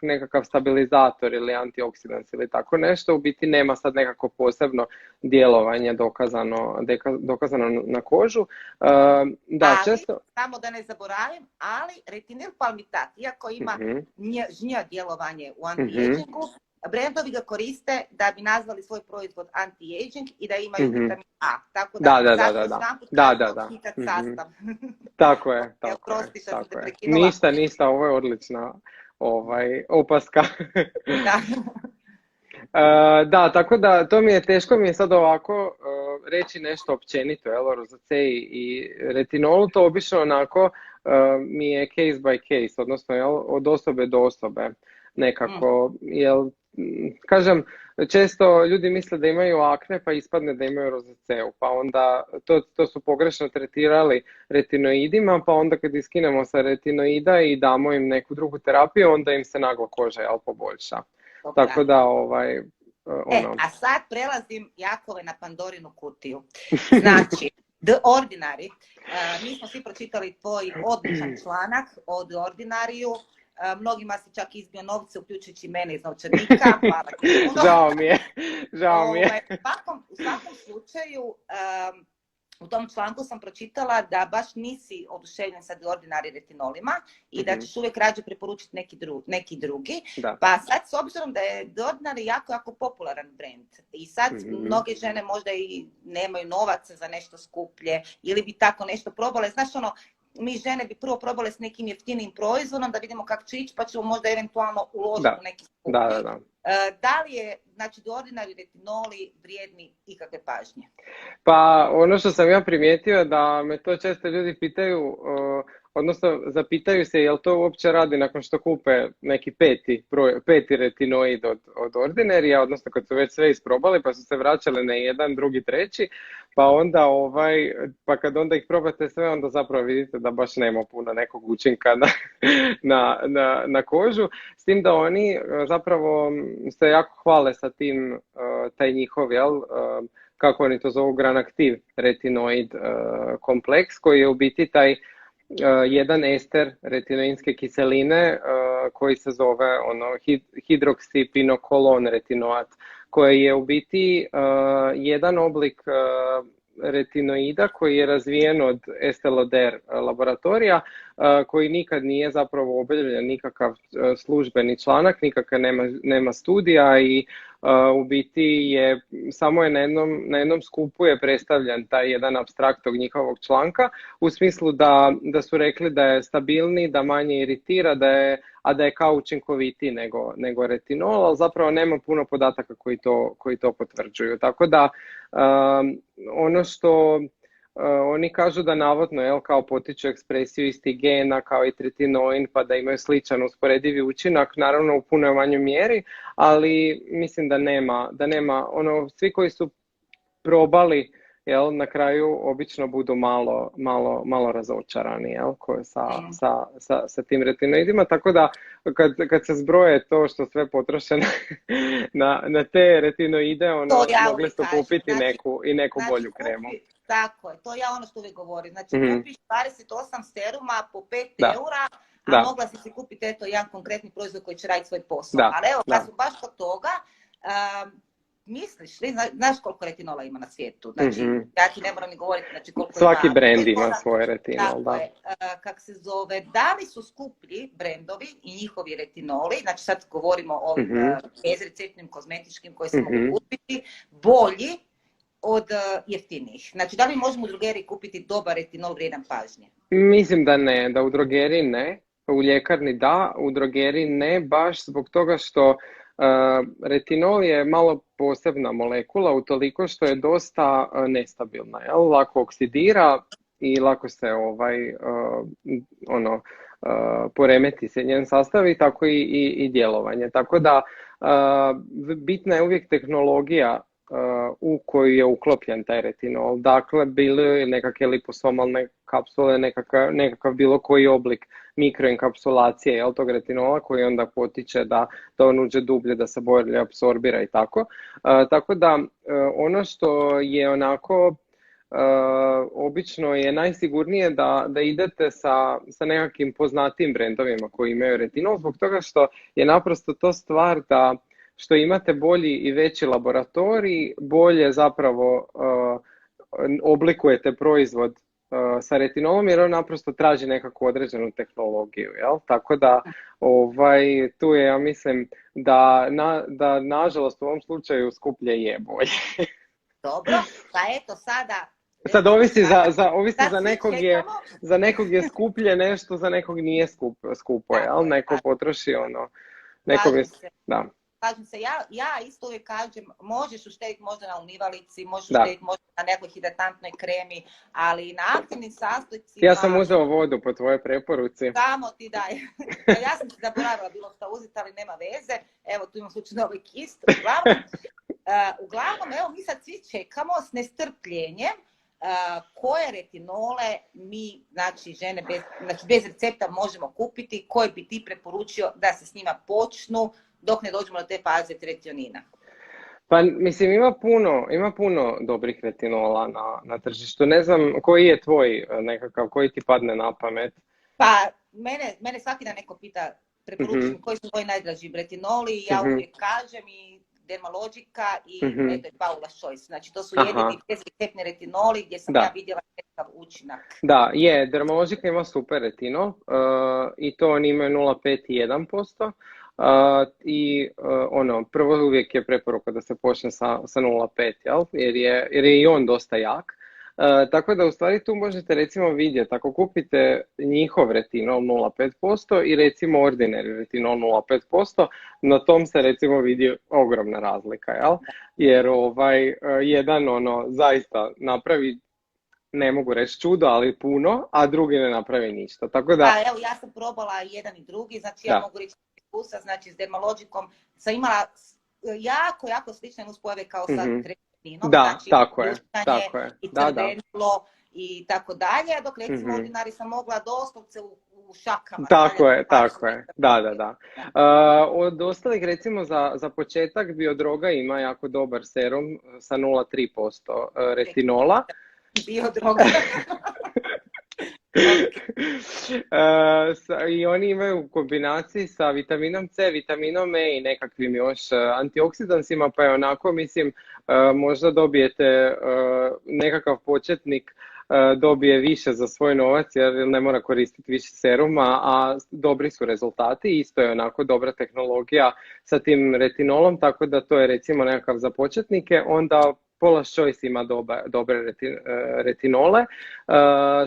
nekakav stabilizator ili antioksidans ili tako nešto. U biti nema sad nekako posebno djelovanje dokazano na kožu. Da, često... Samo da ne zaboravim, ali retinil palmitat, iako ima žnja djelovanje u anti-agingu, brendovi ga koriste da bi nazvali svoj proizvod anti-aging i da imaju vitamin A. Tako da. Sastav. Tako je. Ništa, ovo je odlična opaska. Da, tako da to mi je teško, mi je sad ovako reći nešto općenito, o rozacei i retinolu, to obično onako mi je case by case, odnosno od osobe do osobe nekako, kažem, često ljudi misle da imaju akne pa ispadne da imaju rozaceu, pa onda to su pogrešno tretirali retinoidima, pa onda kad iskinemo sa retinoida i damo im neku drugu terapiju, onda im se naglo koža poboljša. Tako da a sad prelazim Jakove na Pandorinu kutiju. Znači, The Ordinary, mi smo svi pročitali tvoj odličan članak o The Ordinaryu. Mnogima se čak izbio novce, uključujući mene iz novčanika. Hvala ti puno. Žao mi je. U svakom slučaju, u tom članku sam pročitala da baš nisi oduševljen sa The Ordinary retinolima i da ćeš uvijek rađe preporučiti neki drugi. Da. Pa sad, s obzirom da je The Ordinary jako, jako popularan brand i sad mnoge žene možda i nemaju novaca za nešto skuplje ili bi tako nešto probale. Znaš, mi žene bi prvo probale s nekim jeftinim proizvodom da vidimo kako će ići, pa ćemo možda eventualno uložiti u neki skupi. Da li je, znači, The Ordinary retinoli vrijedni ikakve pažnje? Pa ono što sam ja primijetio da me to često ljudi pitaju, odnosno zapitaju se jel to uopće radi nakon što kupe neki peti retinoid od Ordinarya, odnosno kad su već sve isprobali pa su se vraćali na jedan, drugi, treći, pa onda pa kad onda ih probate sve, onda zapravo vidite da baš nema puno nekog učinka na kožu, s tim da oni zapravo se jako hvale sa tim, taj njihov, kako oni to zovu, Granactiv retinoid kompleks, koji je u biti taj jedan ester retinoinske kiseline koji se zove hidroksipinokolon retinoat, koji je u biti jedan oblik retinoida koji je razvijen od Estée Lauder laboratorija, koji nikad nije zapravo objavljen nikakav službeni članak, nikakve nema studija i u biti je samo na jednom skupu je predstavljen taj jedan apstrakt tog njihovog članka, u smislu da su rekli da je stabilniji, da manje iritira, da je kao učinkovitiji nego retinol, ali zapravo nema puno podataka koji to potvrđuju. Tako da ono što oni kažu da navodno, jel, kao potiču ekspresiju istih gena kao i tretinoin, pa da imaju sličan usporedivi učinak, naravno u puno manjoj mjeri, ali mislim da nema, ono, svi koji su probali, jel, na kraju obično budu malo razočarani, jel, sa tim retinoidima, tako da kad se zbroje to što sve potroše na te retinoide, ono, mogli su kupiti neku bolju kremu. Tako je, to ja ono što uvijek govorim. Znači, kupiš 28 seruma po 5 eura, a mogla si kupiti jedan konkretni proizvod koji će raditi svoj posao. Ali evo, kad su baš kod toga, misliš li, znaš koliko retinola ima na svijetu? Znači, ja ti ne moram ni govoriti, znači koliko svaki brand ima svoj retinol, da. Kak se zove, da li su skuplji brendovi i njihovi retinoli, znači sad govorimo o ovim bezreceptnim kozmetičkim koji se mogu kupiti, bolji od jeftinijih. Znači, da li možemo u drogeriji kupiti dobar retinol vrijedan pažnje? Mislim da ne, da u drogeriji ne, u ljekarni da, u drogeriji ne, baš zbog toga što retinol je malo posebna molekula utoliko što je dosta nestabilna, jel? Lako oksidira i lako se poremeti se njen sastav i tako i djelovanje. Tako da bitna je uvijek tehnologija u koju je uklopljen taj retinol. Dakle, bili nekakve liposomalne kapsule, nekakav bilo koji oblik mikroenkapsulacije, jel, tog retinola koji onda potiče da on uđe dublje, da se bolje apsorbira i tako. Tako da ono što je onako obično je najsigurnije da idete sa nekakvim poznatijim brendovima koji imaju retinol, zbog toga što je naprosto to stvar da što imate bolji i veći laboratorij, bolje zapravo oblikujete proizvod sa retinolom jer on naprosto traži nekakvu određenu tehnologiju, jel? Tako da tu je, ja mislim, da nažalost u ovom slučaju skuplje je bolje. Dobro, pa eto sada... Sad ovisi za nekog je skuplje nešto, za nekog nije skupo, jel? Neko potroši da. Kažem se, ja isto uvijek kažem, možeš uštediti možda na umivalici, možeš uštediti možda na nekoj hidratantnoj kremi, ali na aktivnim sastojcima... Ja sam uzeo vodu po tvojoj preporuci. Samo ti daj. Ja sam se zaboravila bilo što uzeti, ali nema veze. Evo, tu imam slučajno ovaj kist. Uglavnom, evo, mi sad svi čekamo s nestrpljenjem koje retinole mi, znači žene bez recepta možemo kupiti, koje bi ti preporučio da se s njima počnu dok ne dođemo do te faze tretionina? Pa mislim ima puno dobrih retinola na tržištu. Ne znam koji je tvoj nekakav, koji ti padne na pamet? Pa mene svaki dan neko pita, preporučujem koji su tvoji najdraži retinoli i ja uvijek kažem i Dermalogica i Paula's Choice. Znači to su jedini bezreceptni retinoli gdje sam ja vidjela nekakav učinak. Da, Dermalogica ima super retinol i to oni imaju 0,5 i 1%. Prvo uvijek je preporuka da se počne sa 0,5, jel? Jer je i on dosta jak. Tako da u stvari tu možete recimo vidjeti, ako kupite njihov retinol 0,5% i recimo ordinary retinol 0,5%, na tom se recimo vidi ogromna razlika, jel? Jer jedan zaista napravi, ne mogu reći čudo, ali puno, a drugi ne napravi ništa. Tako da... Evo, ja sam probala jedan i drugi, znači ja mogu reći znači s Dermalogicom sam imala jako slične nuspojave kao sa tretinom, znači tako je. I crvenilo i tako dalje, dok recimo ordinari sam mogla doslovce u šakama. Tako je. Da. Od ostalih recimo za početak Biodroga ima jako dobar serum sa 0,3% retinola. Biodroga. I oni imaju u kombinaciji sa vitaminom C, vitaminom E i nekakvim još antioksidansima, pa je onako, mislim, možda dobijete nekakav početnik, dobije više za svoj novac jer ne mora koristiti više seruma, a dobri su rezultati. Isto je onako dobra tehnologija sa tim retinolom, tako da to je recimo nekakav za početnike. Onda Paula's Choice ima dobre retinole,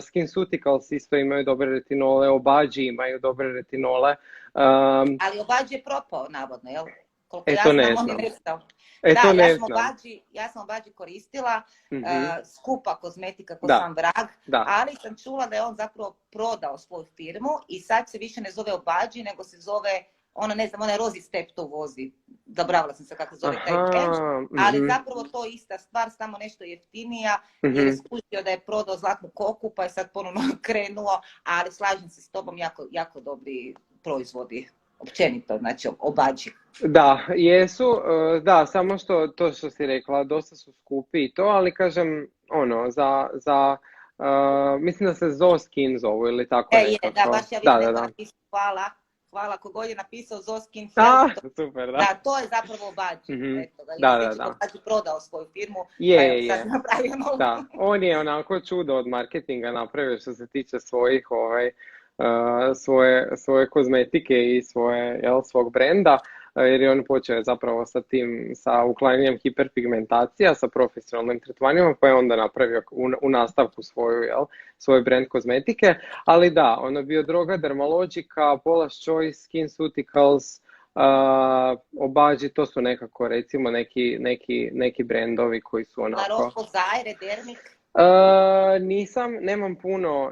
SkinCeuticals isto imaju dobre retinole, Obagi imaju dobre retinole. Ali Obagi je propao, navodno, jel? Koliko ja To ne znam, on je znam. nestao. To Da, ne znam. ja sam Obadži koristila, Mhm. skupa kozmetika ko Da, sam vrag, da. ali sam čula da je on zapravo prodao svoju firmu i sad se više ne zove Obadži, nego se zove, ono ne znam, onaj Rosy Step to vozi. Zaboravila sam se kako se zove taj brand, ali zapravo to je ista stvar, samo nešto jeftinija, jer je skušio da je prodao zlatnu koku, pa je sad ponovno krenuo, ali slažem se s tobom, jako, jako dobri proizvodi. Općenito, znači Obadži. Da, jesu, da, samo što to što si rekla, dosta su skupi i to, ali kažem, ono, mislim da se Zoskin zovu ili tako nekako. Da, baš ja vidim neko napisao, hvala, kogod je napisao Zoskin Health, super, da. Da, to je zapravo Obadži, eto ga, Obadži prodao svoju firmu, je. sad napravio novu. Da, on je onako čudo od marketinga napravio što se tiče svojih, svoje kozmetike i svog brenda, jer je on počeo zapravo sa uklanjanjem hiperpigmentacija, sa profesionalnim tretmanima, pa je onda napravio u nastavku svoj brand kozmetike, ali da, ono bio Droga Dermalogica, Paula's Choice, SkinCeuticals, Obadži, to su nekako recimo neki brendovi koji su onako... La Roche-Posay, Redermic?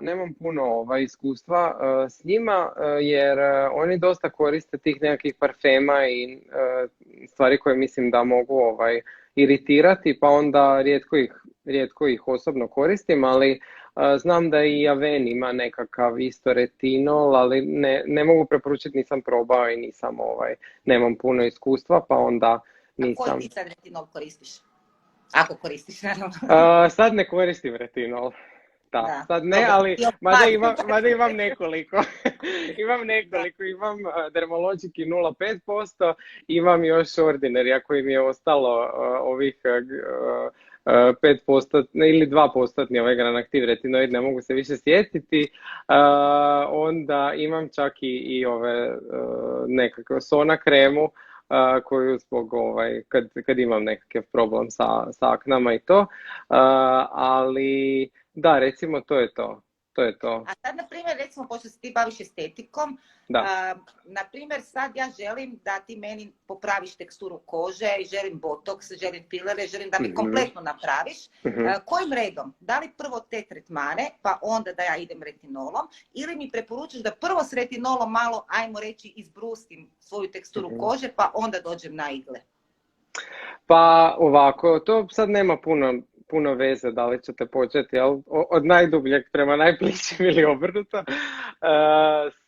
Nemam puno iskustva s njima, jer oni dosta koriste tih nekakvih parfema i stvari koje mislim da mogu iritirati, pa onda rijetko ih osobno koristim, ali znam da i Aven ima nekakav isto retinol, ali ne mogu preporučiti, nisam probao i nemam puno iskustva, pa onda nisam. A koji ti sad retinol koristiš? Ako koristiš, naravno. Sad ne koristim retinol. Da, sad ne, dobro, ali mada imam nekoliko. Imam Dermalogici 0,5%, imam još Ordinary, ako im je ostalo ovih 5% ili 2% ovaj Gran Active retinoid, ne mogu se više sjetiti. Onda imam čak i ove nekakve Sona kremu, koju zbog kad imam nekakav problem sa aknama i to, ali da, recimo to je to. A sad, na primjer, recimo, pošto se ti baviš estetikom, na primjer, sad ja želim da ti meni popraviš teksturu kože, želim botoks, želim filere, želim da mi kompletno napraviš. Kojim redom? Da li prvo te tretmane, pa onda da ja idem retinolom, ili mi preporučuš da prvo s retinolom malo, ajmo reći, izbrustim svoju teksturu kože, pa onda dođem na igle? Pa ovako, to sad nema puno veze da li ćete početi od najdubljeg prema najplićem ili obrnuto.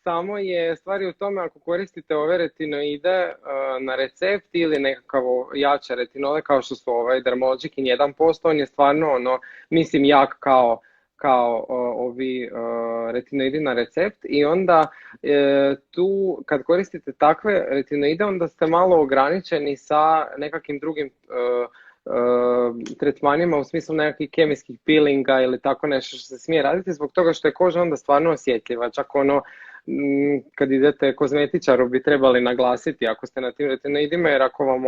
Samo je stvari u tome ako koristite ove retinoide na recept ili nekakav jače retinole kao što su Dermalogikin 1%, on je stvarno mislim jak kao ovi retinoidi na recept i onda tu kad koristite takve retinoide onda ste malo ograničeni sa nekakvim drugim tretmanima u smislu nekakvih kemijskih peelinga ili tako nešto što se smije raditi zbog toga što je koža onda stvarno osjetljiva. Čak kad idete kozmetičaru bi trebali naglasiti ako ste na tim retinoidima, jer ako vam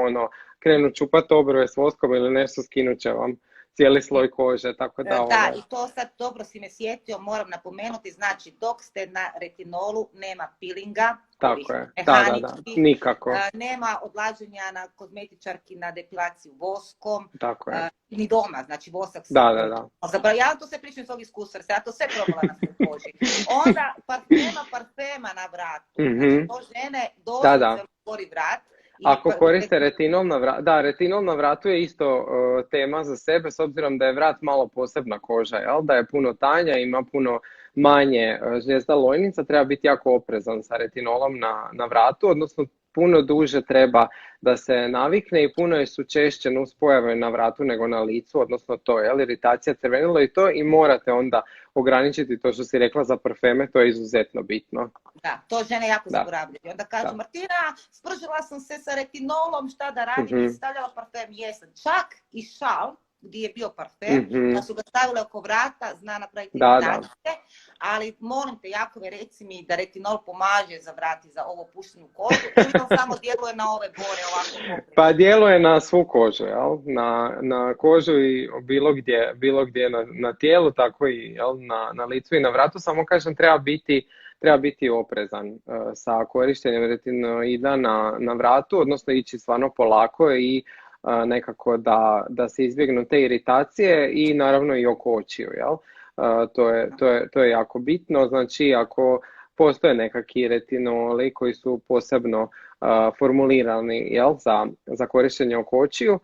krenu čupati obrve s voskom ili nešto, skinut će vam cijeli sloj kože, tako da... Da, i to sad dobro si me sjetio, moram napomenuti, znači dok ste na retinolu nema peelinga, tako je, da, nikako. Nema odlaženja na kozmetičarki na depilaciju voskom, tako je. Ni doma, znači vosak se... Da. Ja to sve pričam iz svog iskustva, ja to sve probala na svoj koži. Onda parfema na vratu, znači to žene doslovce otvori vrat. Ako koriste retinol na vratu, da, retinol na vratu je isto tema za sebe, s obzirom da je vrat malo posebna koža, da je puno tanja, ima puno manje žljezda lojnica, treba biti jako oprezan sa retinolom na vratu, odnosno puno duže treba da se navikne i puno su češće nuspojave na vratu nego na licu, odnosno to je iritacija crvenila i to, i morate onda ograničiti to što si rekla za parfeme, to je izuzetno bitno. Da, to žene jako zaboravljaju. Onda kažu, Martina, spržila sam se sa retinolom, šta da radim, stavljala parfem, jesam. Čak i šal, gdje je bio parfem, da su ga stavile oko vrata, zna napraviti iritacije, ali molim te, Jakove, reci mi da retinol pomaže za vrat i za ovo puštenu kožu, ili to samo djeluje na ove bore ovako? Pa djeluje na svu kožu, na kožu i bilo gdje na tijelu, tako i na licu i na vratu, samo kažem treba biti treba biti oprezan sa korištenjem retinoida na vratu, odnosno ići stvarno polako i nekako da se izbjegnu te iritacije i naravno i oko očiju, jel? To je jako bitno, znači ako postoje nekakvi retinoli koji su posebno formulirani, jel, za korištenje oko očiju,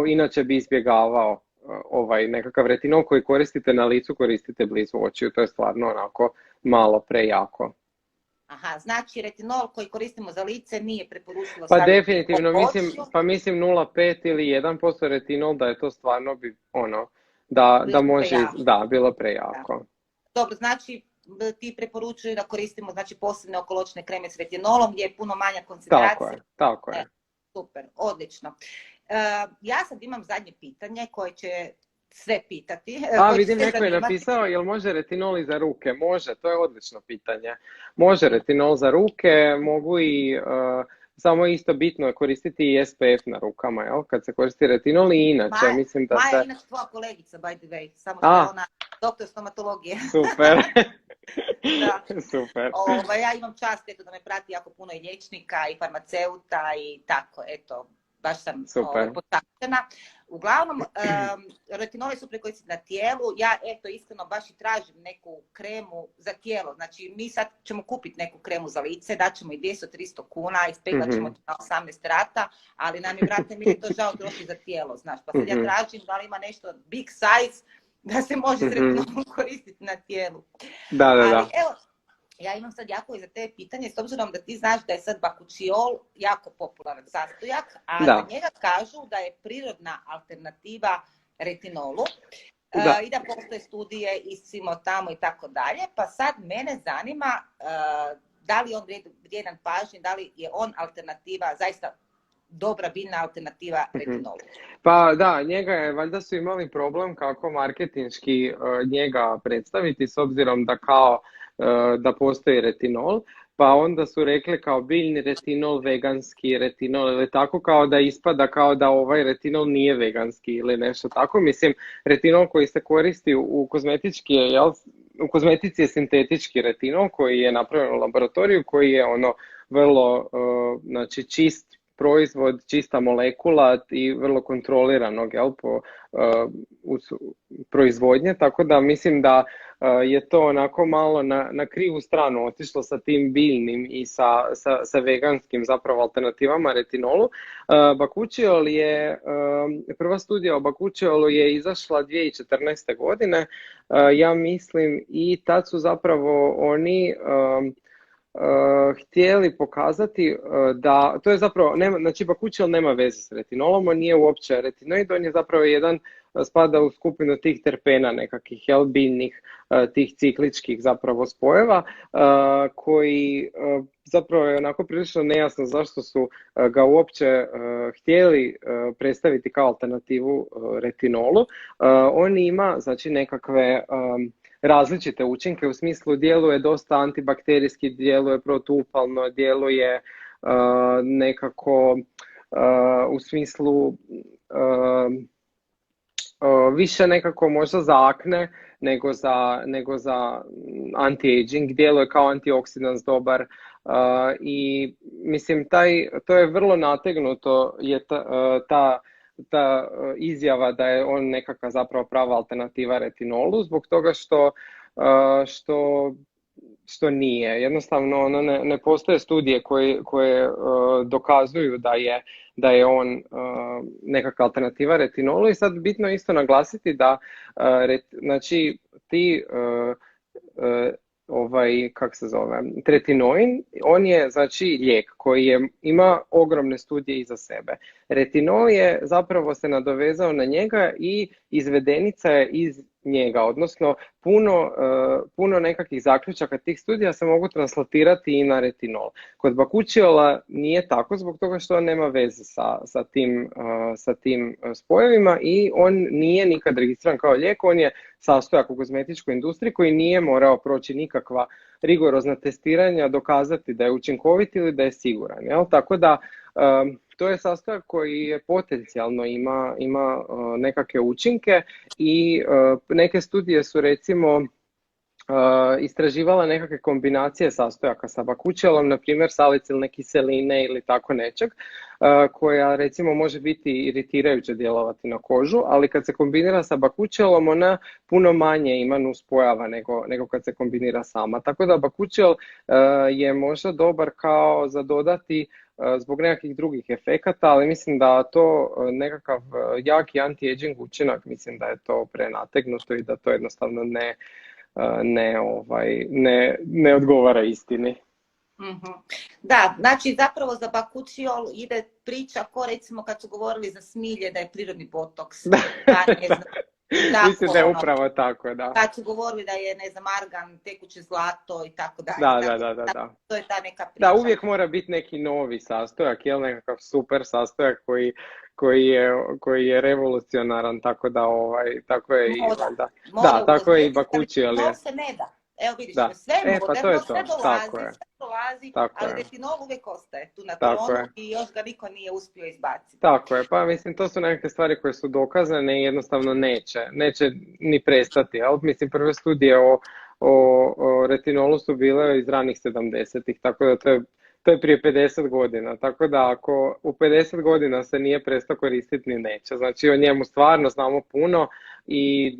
inače bi izbjegavao ovaj nekakav retinol koji koristite na licu, koristite blizu očiju, to je stvarno onako malo prejako. Aha, znači retinol koji koristimo za lice nije preporučilo Pa staviti definitivno, oko očiju. mislim 0,5 ili 1% retinol, da je to stvarno bi da može, bilo prejako. Dobro, znači ti preporučuju da koristimo znači posebne okoločne kreme s retinolom gdje je puno manja koncentracija. Tako je. Super, odlično. Ja sad imam zadnje pitanje koje će sve pitati. Vidim, neko je napisao, jel može retinol i za ruke? Može, to je odlično pitanje. Može retinol za ruke, mogu i samo isto bitno je koristiti i SPF na rukama, jel? Kad se koristi retinol i inače, mislim da Maja je inače tvoja kolegica, by the way, samo što je ona doktor stomatologije. Super. Super. Ja imam čast da me prati jako puno i liječnika i farmaceuta i tako, eto, baš sam potaknena. Uglavnom, retinoli su prekorisni na tijelu. Ja iskreno baš i tražim neku kremu za tijelo. Znači mi sad ćemo kupiti neku kremu za lice, daćemo i 200-300 kuna, ispeglat ćemo to na 18 rata, ali nam je, brate, mi je to žao troši za tijelo, znaš. Pa sad ja tražim da li ima nešto big size da se može s retinolom koristiti na tijelu. Ali evo, ja imam sad jako i za te pitanje, s obzirom da ti znaš da je sad bakučiol jako popularan sastojak, a za njega kažu da je prirodna alternativa retinolu i da postoje studije i svimo tamo i tako dalje. Pa sad mene zanima da li on vrijedan pažnje, da li je on alternativa, zaista dobra biljna alternativa retinolu. Pa da, valjda su imali problem kako marketinški njega predstaviti, s obzirom da postoji retinol, pa onda su rekli kao biljni retinol, veganski retinol, ili tako, kao da ispada kao da ovaj retinol nije veganski ili nešto tako. Mislim, retinol koji se koristi u kozmetici je sintetički retinol koji je napravljen u laboratoriju, koji je vrlo čist proizvod, čista molekula i vrlo kontroliranog proizvodnje, tako da mislim da je to onako malo na krivu stranu otišlo sa tim biljnim i sa veganskim zapravo alternativama retinolu. Bakučiol je, prva studija o bakučiolu je izašla 2014. godine, ja mislim, i tad su zapravo oni htjeli pokazati da, to je zapravo, znači bakučiol nema veze s retinolom, on nije uopće retinoid, on je zapravo spada u skupinu tih terpena nekakvih, biljnih, tih cikličkih zapravo spojeva, koji zapravo je onako prilično nejasno zašto su ga uopće htjeli predstaviti kao alternativu retinolu. On ima, znači, nekakve različite učinke, u smislu djeluje dosta antibakterijski, djeluje protuupalno, djeluje nekako u smislu više nekako možda za akne nego za anti-aging, djeluje kao antioksidans dobar i mislim to je vrlo nategnuto je ta izjava da je on nekakva zapravo prava alternativa retinolu, zbog toga što nije. Jednostavno ne postoje studije koje dokazuju da je on nekakva alternativa retinolu i sad bitno je isto naglasiti da znači ti tretinoin, on je znači lijek koji ima ogromne studije iza sebe. Retinol je zapravo se nadovezao na njega i izvedenica je iz njega, odnosno puno nekakvih zaključaka tih studija se mogu translatirati i na retinol. Kod bakučiola nije tako zbog toga što on nema veze sa tim spojevima i on nije nikad registriran kao lijek, on je sastojak u kozmetičkoj industriji koji nije morao proći nikakva rigorozna testiranja, dokazati da je učinkovit ili da je siguran. Jel? Tako da to je sastojak koji je potencijalno ima nekakve učinke i neke studije su recimo istraživala nekakve kombinacije sastojaka sa bakućelom, na primjer salicilne kiseline ili tako nečeg, koja recimo može biti iritirajuće djelovati na kožu, ali kad se kombinira sa bakućelom ona puno manje ima nuspojava nego kad se kombinira sama. Tako da bakućel je možda dobar kao za dodati zbog nekakvih drugih efekata, ali mislim da to nekakav jaki anti-aging učinak, mislim da je to prenategnuto i da to jednostavno ne odgovara istini. Mhm. Da, znači zapravo za bakučiol ide priča ko recimo kad su govorili za smilje da je prirodni botoks. Mislim da je upravo tako, da. Kad su govorili da je, ne znam, argan, tekuće zlato i tako dalje. Da. To je ta neka priča. Da, uvijek mora biti neki novi sastojak, jel, nekakav super sastojak koji je revolucionaran, tako da tako je i valjda. Da, tako je i bakućiol. To se ne da. Evo vidiš, da. sve moderno, sve dolazi, ali retinol uvijek ostaje tu na tronu i još ga niko nije uspio izbaciti. Tako je, pa mislim to su neke stvari koje su dokazane i jednostavno neće ni prestati. Jel? Mislim prve studije o retinolu su bile iz ranih 70-ih, tako da to je prije 50 godina, tako da ako u 50 godina se nije prestao koristiti ni neće. Znači o njemu stvarno znamo puno i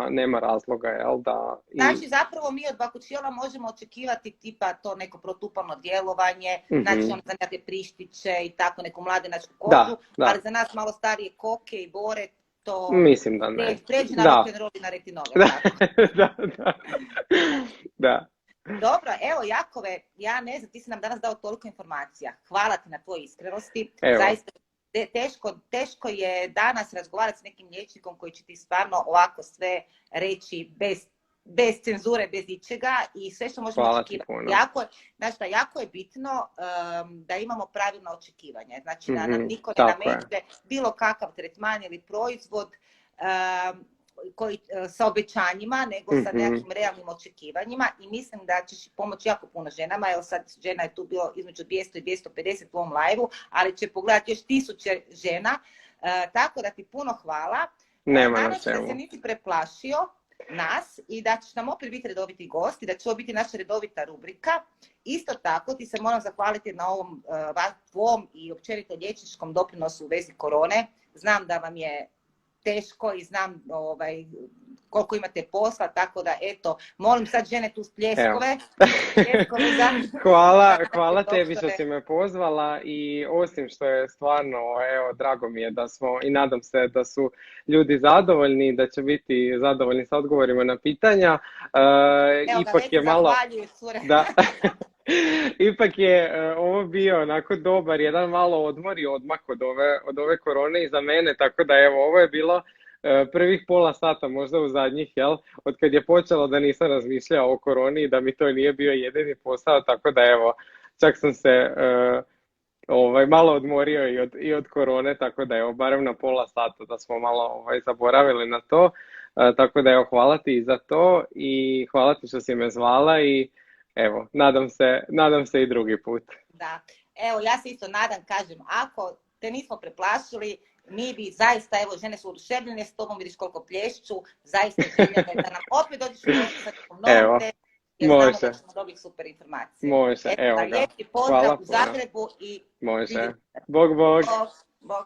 nema razloga, jel da... Znači zapravo mi od bakućiola možemo očekivati tipa to neko protupalno djelovanje, znači on za neke prištiće i tako neku mladenačku kožu, ali za nas malo starije koke i bore to... Mislim da ne. Pređi na rock'n'roll i na retinol. Da. Dobro, evo Jakove, ja ne znam, ti si nam danas dao toliko informacija. Hvala ti na tvojoj iskrenosti. Zaista teško je danas razgovarati s nekim liječnikom koji će ti stvarno ovako sve reći bez cenzure, bez ičega i sve što možemo očekivati. Jako je bitno da imamo pravilno očekivanje. Znači da nam niko ne nameće bilo kakav tretman ili proizvod koji sa obećanjima, nego sa nekakvim realnim očekivanjima i mislim da ćeš pomoći jako puno ženama. Evo sad žena je tu bilo između 200 i 250 u ovom live-u, ali će pogledati još 1000 žena. Tako da ti puno hvala. Nadam se da se niti preplašio nas i da ćeš nam opet biti redoviti gost i da će ovo biti naša redovita rubrika. Isto tako ti se moram zahvaliti na ovom tvom i općenito liječničkom doprinosu u vezi korone. Znam da vam je teško i znam koliko imate posla, tako da eto, molim sad žene tu s pljeskove. Hvala tebi što si me pozvala i osim što je stvarno, evo, drago mi je da smo i nadam se da su ljudi zadovoljni, da će biti zadovoljni sa odgovorima na pitanja. Evo ipak je malo... Da. Ipak je ovo bio onako dobar, jedan malo odmor i odmak od ove korone i za mene, tako da evo, ovo je bilo prvih pola sata možda u zadnjih, jel, od kad je počelo da nisam razmišljao o koroni i da mi to nije bio jedini posao, tako da evo, čak sam se malo odmorio i od korone, tako da evo, barem na pola sata da smo malo zaboravili na to, tako da evo, hvala ti i za to i hvala ti što si me zvala i evo, nadam se i drugi put. Da, evo ja se isto nadam, kažem, ako te nismo preplašili, mi bi zaista, evo, žene su oduševljene s tobom, vidiš koliko plješću, zaista željene da nam opet dođeš u sa nekom novom temom, jer znamo da ćemo dobiti super informacije. Može, evo ga. Lijepi pozdrav u Zagrebu i... Može, bog. Bog.